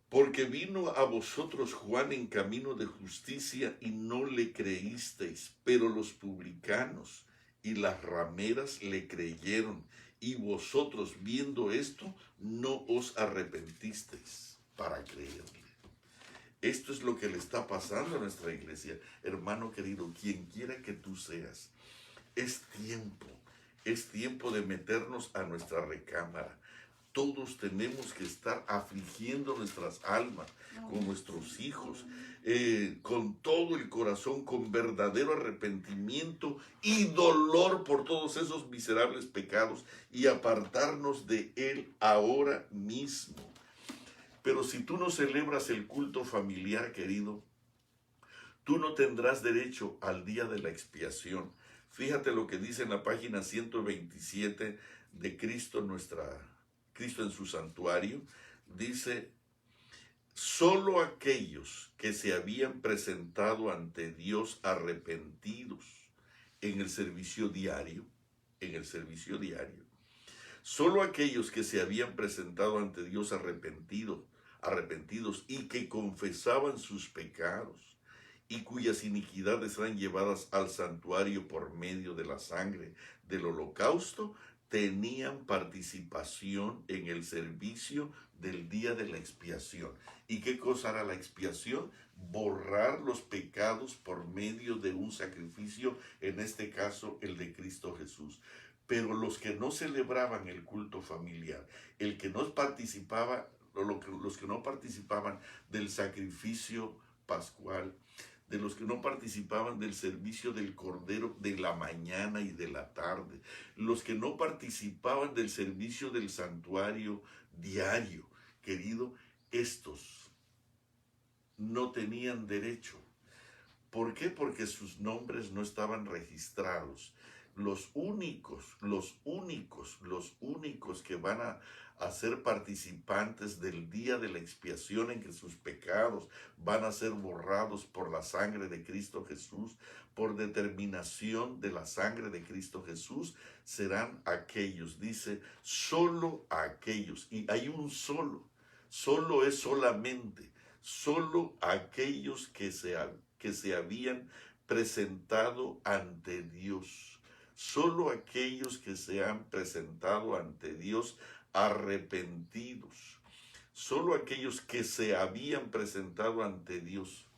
porque vino a vosotros Juan en camino de justicia y no le creísteis, pero los publicanos y las rameras le creyeron, y vosotros viendo esto no os arrepentisteis para creerle. Esto es lo que le está pasando a nuestra iglesia. Hermano querido, quien quiera que tú seas, es tiempo de meternos a nuestra recámara. Todos tenemos que estar afligiendo nuestras almas con nuestros hijos, con todo el corazón, con verdadero arrepentimiento y dolor por todos esos miserables pecados y apartarnos de él ahora mismo. Pero si tú no celebras el culto familiar, querido, tú no tendrás derecho al día de la expiación. Fíjate lo que dice en la página 127 de Cristo en su santuario. Dice, solo aquellos que se habían presentado ante Dios arrepentidos en el servicio diario, solo aquellos que se habían presentado ante Dios arrepentidos y que confesaban sus pecados y cuyas iniquidades eran llevadas al santuario por medio de la sangre del holocausto, tenían participación en el servicio del día de la expiación. ¿Y qué cosa era la expiación? Borrar los pecados por medio de un sacrificio, en este caso el de Cristo Jesús. Pero los que no celebraban el culto familiar, los que no participaban del sacrificio pascual, de los que no participaban del servicio del Cordero de la mañana y de la tarde, los que no participaban del servicio del santuario diario, querido, estos no tenían derecho. ¿Por qué? Porque sus nombres no estaban registrados. Los únicos que van a ser participantes del día de la expiación en que sus pecados van a ser borrados por la sangre de Cristo Jesús, por determinación de la sangre de Cristo Jesús, serán aquellos, dice, solo aquellos, y hay un solo es solamente, solo aquellos que se habían presentado ante Dios. Solo aquellos que se han presentado ante Dios arrepentidos. Solo aquellos que se habían presentado ante Dios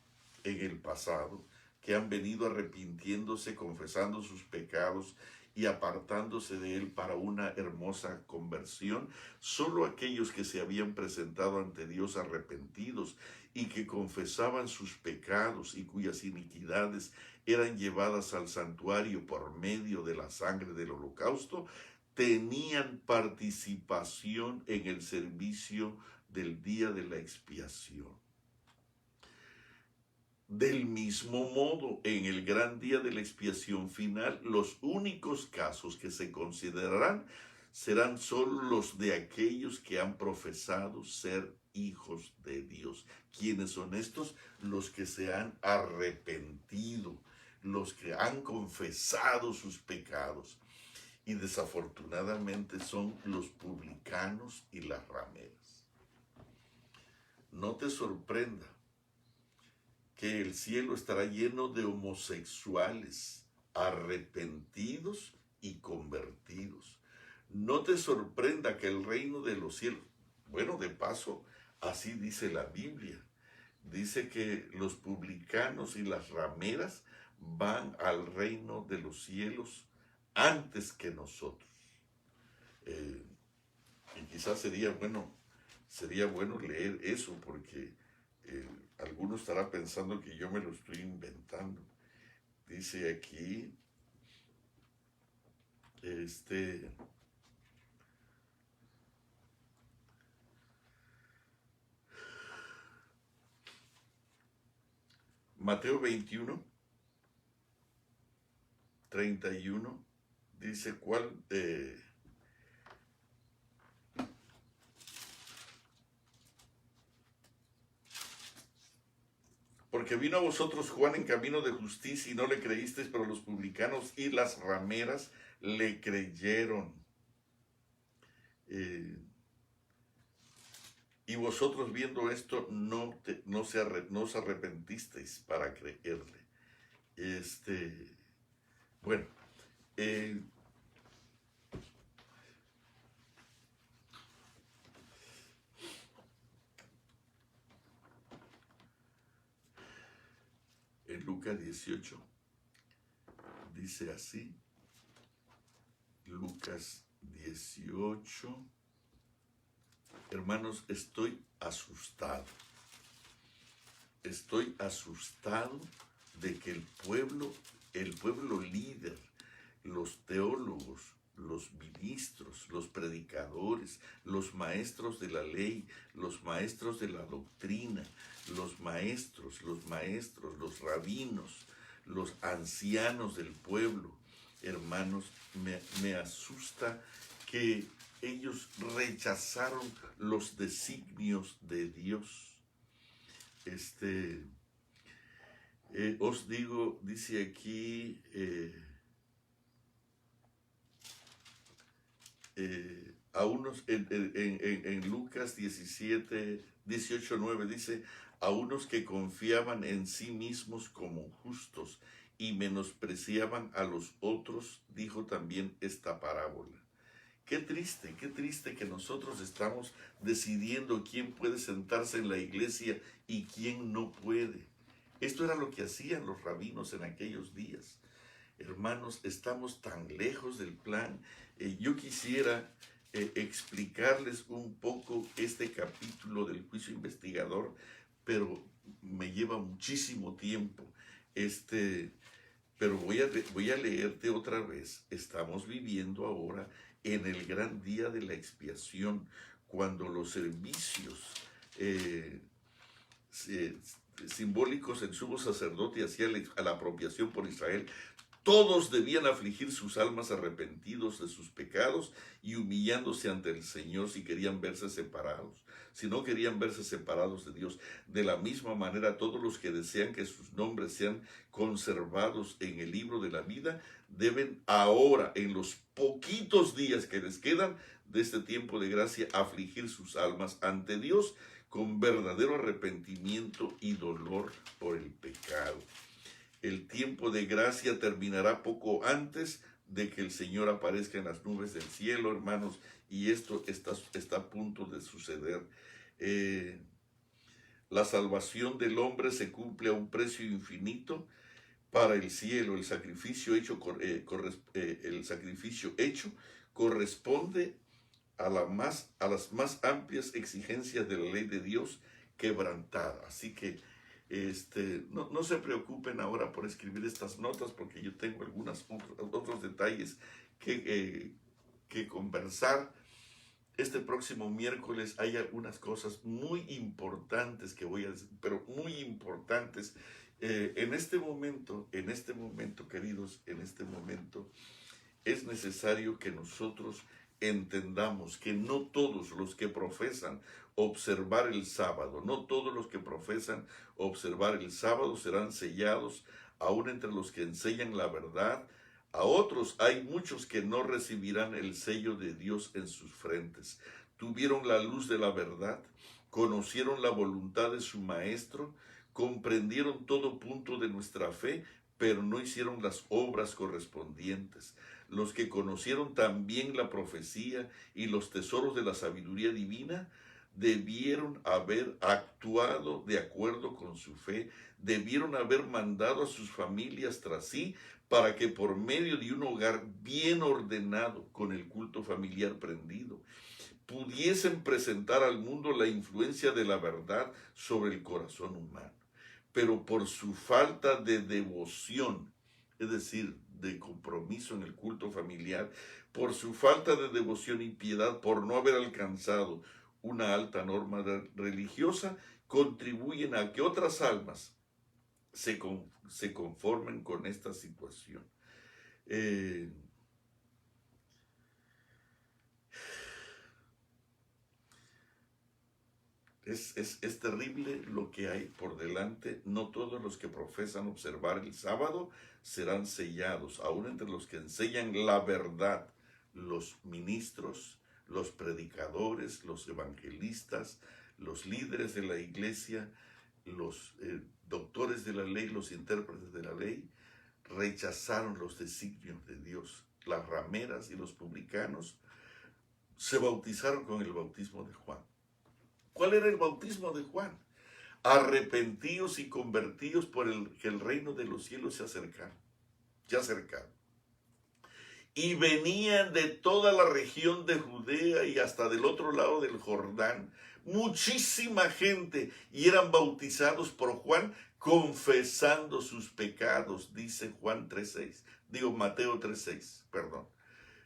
en el pasado, que han venido arrepintiéndose, confesando sus pecados y apartándose de él para una hermosa conversión. Solo aquellos que se habían presentado ante Dios arrepentidos y que confesaban sus pecados y cuyas iniquidades eran llevadas al santuario por medio de la sangre del holocausto, tenían participación en el servicio del día de la expiación. Del mismo modo, en el gran día de la expiación final, los únicos casos que se considerarán serán solo los de aquellos que han profesado ser hijos de Dios. ¿Quiénes son estos? Los que se han arrepentido, los que han confesado sus pecados. Y desafortunadamente son los publicanos y las rameras. No te sorprenda que el cielo estará lleno de homosexuales, arrepentidos y convertidos. No te sorprenda que el reino de los cielos, bueno, de paso, así dice la Biblia, dice que los publicanos y las rameras van al reino de los cielos antes que nosotros. Y quizás sería bueno leer eso, porque alguno estará pensando que yo me lo estoy inventando. Dice aquí, Mateo 21, 31, dice porque vino a vosotros Juan en camino de justicia y no le creísteis, pero los publicanos y las rameras le creyeron. Y vosotros viendo esto no os arrepentisteis para creerle. Bueno, en Lucas 18 dice así, Lucas 18, hermanos, estoy asustado de que el pueblo líder, los teólogos, los ministros, los predicadores, los maestros de la ley, los maestros de la doctrina, los maestros, los rabinos, los ancianos del pueblo, hermanos, me asusta que ellos rechazaron los designios de Dios. Os digo, dice aquí, a unos, en Lucas 18:9 dice, a unos que confiaban en sí mismos como justos y menospreciaban a los otros, dijo también esta parábola. Qué triste que nosotros estamos decidiendo quién puede sentarse en la iglesia y quién no puede. Esto era lo que hacían los rabinos en aquellos días. Hermanos, estamos tan lejos del plan. Yo quisiera explicarles un poco este capítulo del juicio investigador, pero me lleva muchísimo tiempo. Pero voy a leerte otra vez. Estamos viviendo ahora en el gran día de la expiación, cuando los servicios simbólicos el sumo sacerdote hacía la apropiación por Israel, todos debían afligir sus almas arrepentidos de sus pecados y humillándose ante el Señor si querían verse separados. Si no querían verse separados de Dios, de la misma manera todos los que desean que sus nombres sean conservados en el libro de la vida, deben ahora, en los poquitos días que les quedan de este tiempo de gracia, afligir sus almas ante Dios con verdadero arrepentimiento y dolor por el pecado. El tiempo de gracia terminará poco antes de que el Señor aparezca en las nubes del cielo, hermanos, y esto está a punto de suceder. La salvación del hombre se cumple a un precio infinito para el cielo. El sacrificio hecho corresponde a las más amplias exigencias de la ley de Dios quebrantada. Así que no se preocupen ahora por escribir estas notas, porque yo tengo otros detalles que conversar. Este próximo miércoles hay algunas cosas muy importantes que voy a decir, pero muy importantes. En este momento, queridos, es necesario que nosotros entendamos que no todos los que profesan observar el sábado, serán sellados, aún entre los que enseñan la verdad. A otros hay muchos que no recibirán el sello de Dios en sus frentes. Tuvieron la luz de la verdad, conocieron la voluntad de su maestro, comprendieron todo punto de nuestra fe, pero no hicieron las obras correspondientes. Los que conocieron también la profecía y los tesoros de la sabiduría divina, debieron haber actuado de acuerdo con su fe, debieron haber mandado a sus familias tras sí, para que por medio de un hogar bien ordenado, con el culto familiar prendido, pudiesen presentar al mundo la influencia de la verdad sobre el corazón humano. Pero por su falta de devoción, es decir, de compromiso en el culto familiar, por su falta de devoción y piedad, por no haber alcanzado una alta norma religiosa, contribuyen a que otras almas se conformen con esta situación. Es terrible lo que hay por delante. No todos los que profesan observar el sábado serán sellados, aún entre los que enseñan la verdad, los ministros, los predicadores, los evangelistas, los líderes de la iglesia, los doctores de la ley, los intérpretes de la ley, rechazaron los designios de Dios. Las rameras y los publicanos se bautizaron con el bautismo de Juan. ¿Cuál era el bautismo de Juan? Arrepentíos y convertíos que el reino de los cielos se acerca. Y venían de toda la región de Judea y hasta del otro lado del Jordán muchísima gente, y eran bautizados por Juan confesando sus pecados, dice Mateo 3:6, perdón.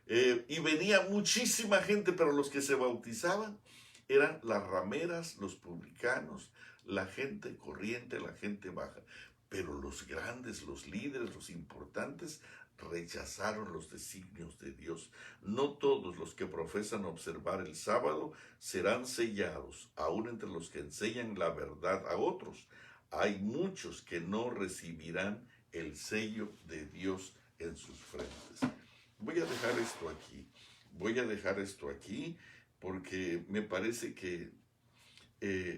Y venía muchísima gente, pero los que se bautizaban eran las rameras, los publicanos, la gente corriente, la gente baja. Pero los grandes, los líderes, los importantes, rechazaron los designios de Dios. No todos los que profesan observar el sábado serán sellados, aún entre los que enseñan la verdad a otros. Hay muchos que no recibirán el sello de Dios en sus frentes. Voy a dejar esto aquí porque me parece que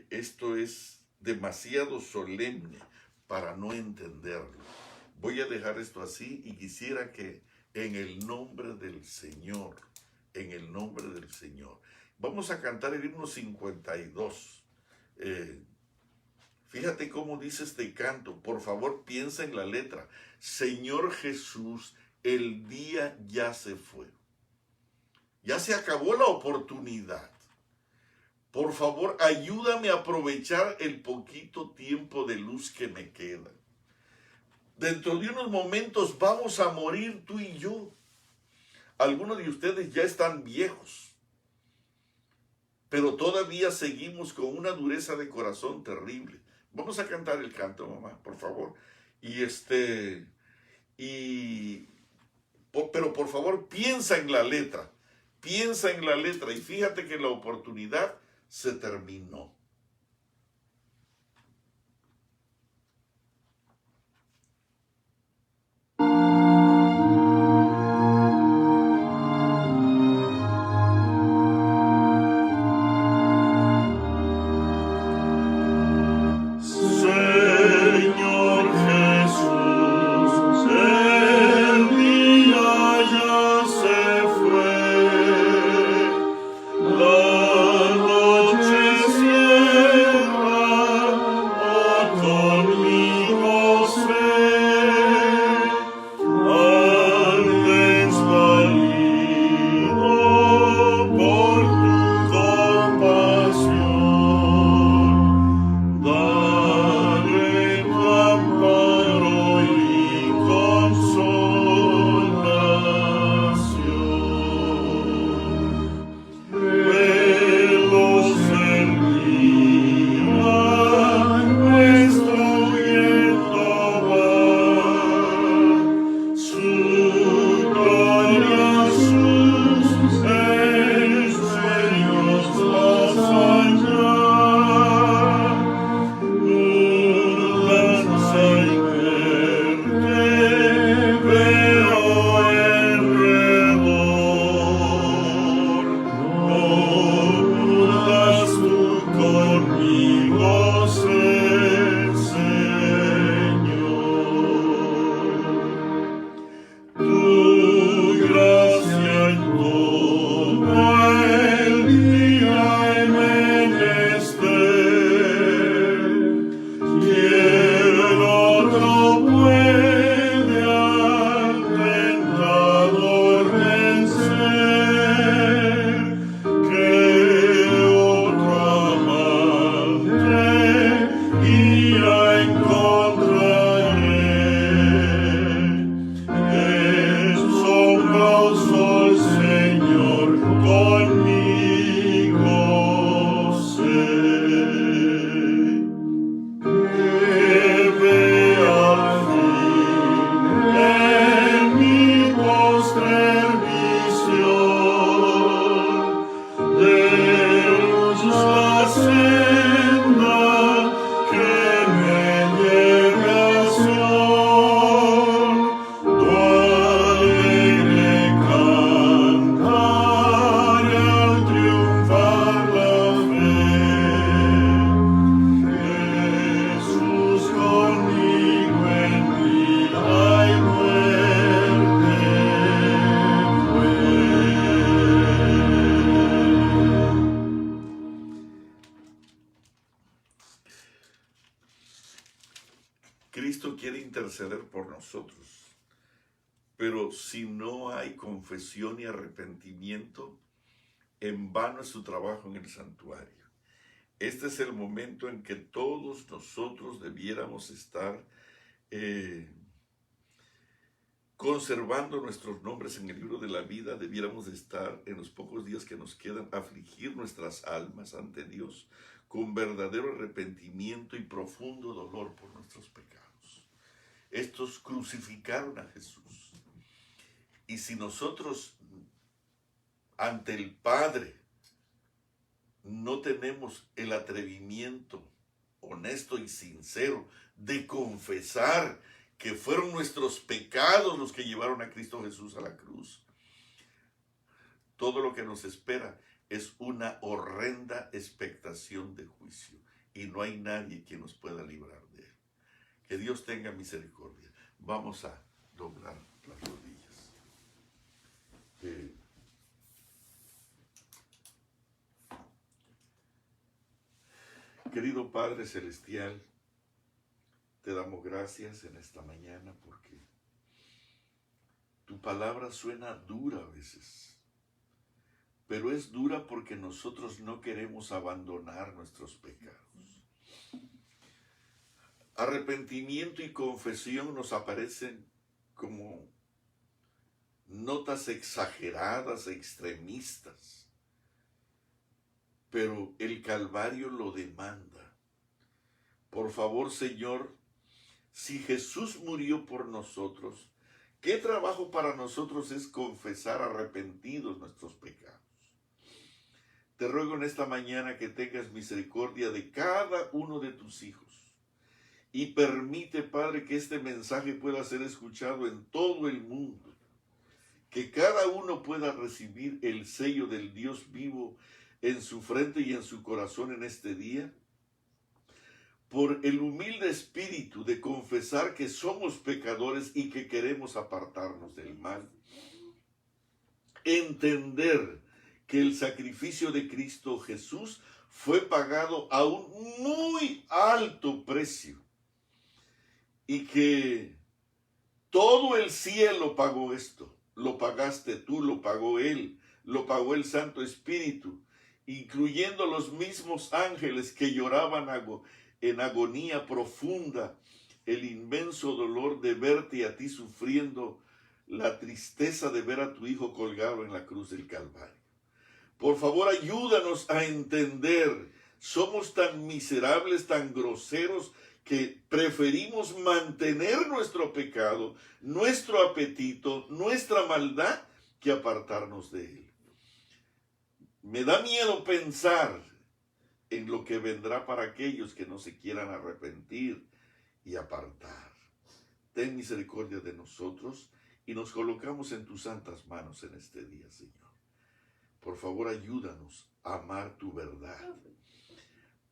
esto es demasiado solemne para no entenderlo. Voy a dejar esto así y quisiera que en el nombre del Señor, vamos a cantar el himno 52. Fíjate cómo dice este canto. Por favor, piensa en la letra. Señor Jesús, el día ya se fue. Ya se acabó la oportunidad. Por favor, ayúdame a aprovechar el poquito tiempo de luz que me queda. Dentro de unos momentos vamos a morir tú y yo. Algunos de ustedes ya están viejos, pero todavía seguimos con una dureza de corazón terrible. Vamos a cantar el canto, mamá, por favor. Pero por favor, piensa en la letra. Y fíjate que la oportunidad se terminó. Deus la nosotros. Pero si no hay confesión y arrepentimiento, en vano es su trabajo en el santuario. Este es el momento en que todos nosotros debiéramos estar conservando nuestros nombres en el libro de la vida. Debiéramos de estar en los pocos días que nos quedan, afligir nuestras almas ante Dios con verdadero arrepentimiento y profundo dolor por nuestros pecados. Estos crucificaron a Jesús. Y si nosotros ante el Padre no tenemos el atrevimiento honesto y sincero de confesar que fueron nuestros pecados los que llevaron a Cristo Jesús a la cruz, todo lo que nos espera es una horrenda expectación de juicio, y no hay nadie que nos pueda librar de él. Que Dios tenga misericordia. Vamos a doblar las rodillas. Querido Padre Celestial, te damos gracias en esta mañana porque tu palabra suena dura a veces, pero es dura porque nosotros no queremos abandonar nuestros pecados. Arrepentimiento y confesión nos aparecen como notas exageradas, extremistas, pero el Calvario lo demanda. Por favor, Señor, si Jesús murió por nosotros, ¿qué trabajo para nosotros es confesar arrepentidos nuestros pecados? Te ruego en esta mañana que tengas misericordia de cada uno de tus hijos y permite, Padre, que este mensaje pueda ser escuchado en todo el mundo, que cada uno pueda recibir el sello del Dios vivo en su frente y en su corazón en este día, por el humilde espíritu de confesar que somos pecadores y que queremos apartarnos del mal. Entender que el sacrificio de Cristo Jesús fue pagado a un muy alto precio y que todo el cielo pagó esto. Lo pagaste tú, lo pagó Él, lo pagó el Santo Espíritu, incluyendo los mismos ángeles que lloraban en agonía profunda el inmenso dolor de verte a ti sufriendo, la tristeza de ver a tu Hijo colgado en la cruz del Calvario. Por favor, ayúdanos a entender. Somos tan miserables, tan groseros, que preferimos mantener nuestro pecado, nuestro apetito, nuestra maldad, que apartarnos de él. Me da miedo pensar en lo que vendrá para aquellos que no se quieran arrepentir y apartar. Ten misericordia de nosotros y nos colocamos en tus santas manos en este día, Señor. Por favor, ayúdanos a amar tu verdad.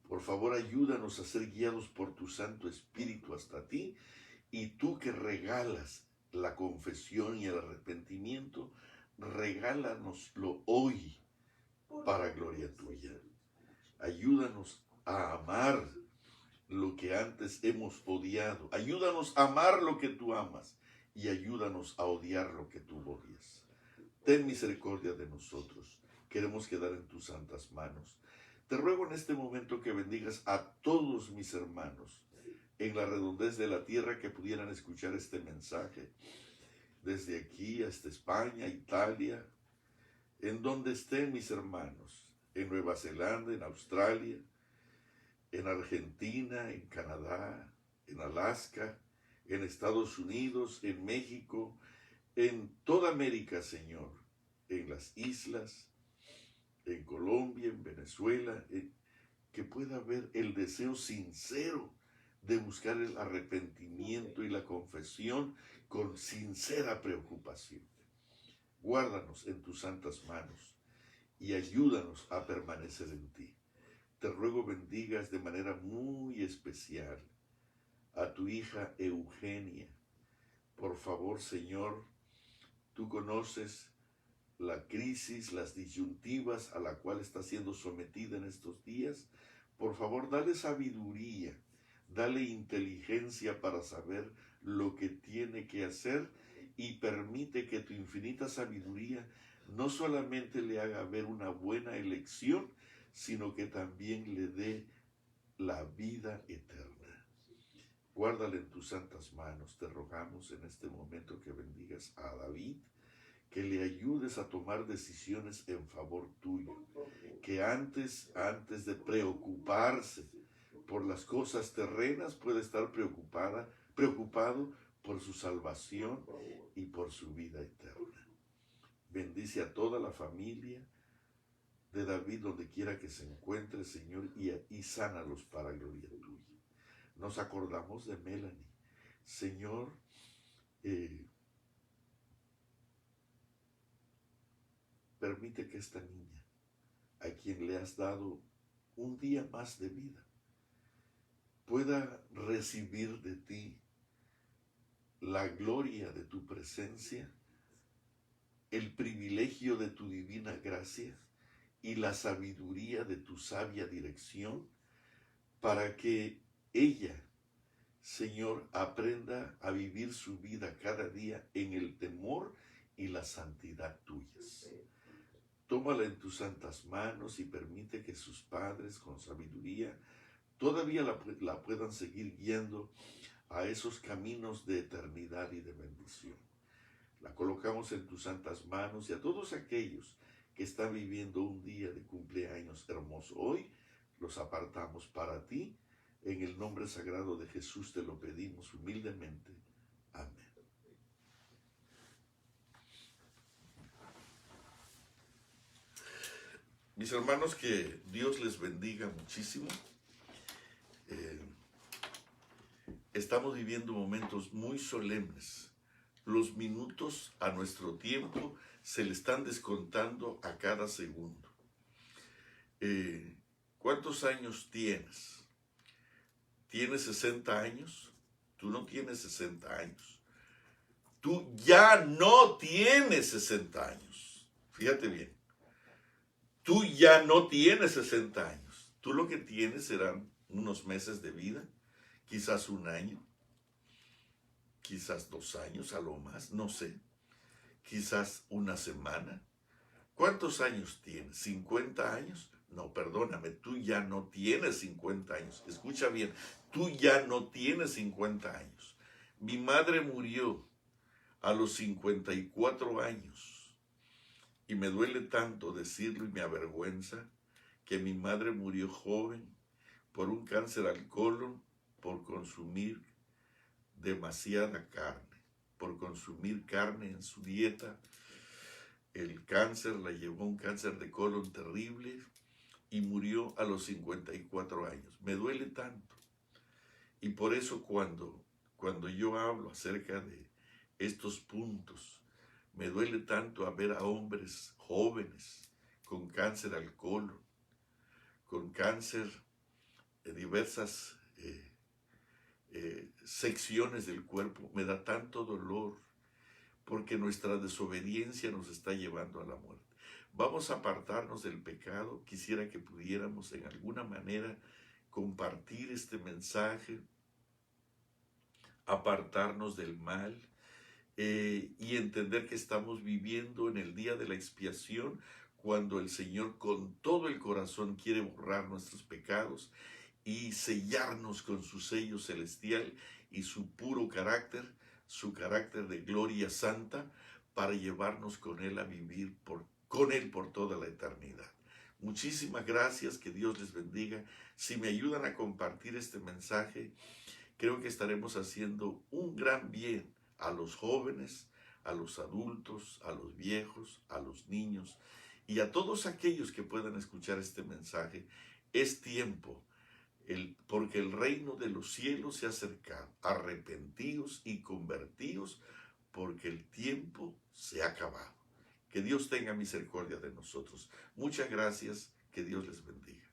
Por favor, ayúdanos a ser guiados por tu Santo Espíritu hasta ti, y tú que regalas la confesión y el arrepentimiento, regálanoslo hoy para gloria tuya. Ayúdanos a amar lo que antes hemos odiado. Ayúdanos a amar lo que tú amas y ayúdanos a odiar lo que tú odias. Ten misericordia de nosotros. Queremos quedar en tus santas manos. Te ruego en este momento que bendigas a todos mis hermanos en la redondez de la tierra que pudieran escuchar este mensaje, desde aquí hasta España, Italia, en donde estén mis hermanos, en Nueva Zelanda, en Australia, en Argentina, en Canadá, en Alaska, en Estados Unidos, en México, en toda América, Señor, en las islas, en Colombia, en Venezuela, que pueda haber el deseo sincero de buscar el arrepentimiento y la confesión con sincera preocupación. Guárdanos en tus santas manos y ayúdanos a permanecer en ti. Te ruego bendigas de manera muy especial a tu hija Eugenia. Por favor, Señor, tú conoces la crisis, las disyuntivas a la cual está siendo sometida en estos días. Por favor, dale sabiduría, dale inteligencia para saber lo que tiene que hacer y permite que tu infinita sabiduría no solamente le haga ver una buena elección, sino que también le dé la vida eterna. Guárdale en tus santas manos. Te rogamos en este momento que bendigas a David, que le ayudes a tomar decisiones en favor tuyo, que antes de preocuparse por las cosas terrenas, puede estar preocupado por su salvación y por su vida eterna. Bendice a toda la familia de David donde quiera que se encuentre, Señor, y sánalos para gloria tuya. Nos acordamos de Melanie. Señor, permite que esta niña, a quien le has dado un día más de vida, pueda recibir de ti la gloria de tu presencia, el privilegio de tu divina gracia y la sabiduría de tu sabia dirección, para que ella, Señor, aprenda a vivir su vida cada día en el temor y la santidad tuyas. Tómala en tus santas manos y permite que sus padres, con sabiduría, todavía la puedan seguir guiando a esos caminos de eternidad y de bendición. La colocamos en tus santas manos y a todos aquellos que están viviendo un día de cumpleaños hermoso hoy, los apartamos para ti. En el nombre sagrado de Jesús te lo pedimos humildemente. Amén. Mis hermanos, que Dios les bendiga muchísimo. Estamos viviendo momentos muy solemnes. Los minutos a nuestro tiempo se le están descontando a cada segundo. ¿Cuántos años tienes? ¿Tienes 60 años? Tú no tienes 60 años. Tú ya no tienes 60 años. Fíjate bien. Tú ya no tienes 60 años. Tú lo que tienes serán unos meses de vida, quizás un año, quizás 2 años a lo más, no sé. Quizás una semana. ¿Cuántos años tienes? ¿50 años? No, perdóname, tú ya no tienes 50 años. Escucha bien, tú ya no tienes 50 años. Mi madre murió a los 54 años. Y me duele tanto decirlo y me avergüenza que mi madre murió joven por un cáncer al colon, por consumir demasiada carne, por consumir carne en su dieta. El cáncer la llevó a un cáncer de colon terrible y murió a los 54 años. Me duele tanto. Y por eso cuando yo hablo acerca de estos puntos, me duele tanto a ver a hombres jóvenes con cáncer al colon, con cáncer de diversas secciones del cuerpo. Me da tanto dolor porque nuestra desobediencia nos está llevando a la muerte. Vamos a apartarnos del pecado. Quisiera que pudiéramos en alguna manera compartir este mensaje, apartarnos del mal y entender que estamos viviendo en el día de la expiación, cuando el Señor con todo el corazón quiere borrar nuestros pecados y sellarnos con su sello celestial y su puro carácter, su carácter de gloria santa, para llevarnos con Él a vivir con Él por toda la eternidad. Muchísimas gracias, que Dios les bendiga. Si me ayudan a compartir este mensaje, creo que estaremos haciendo un gran bien a los jóvenes, a los adultos, a los viejos, a los niños y a todos aquellos que puedan escuchar este mensaje. Es tiempo, porque el reino de los cielos se ha acercado. Arrepentíos y convertíos, porque el tiempo se ha acabado. Que Dios tenga misericordia de nosotros. Muchas gracias. Que Dios les bendiga.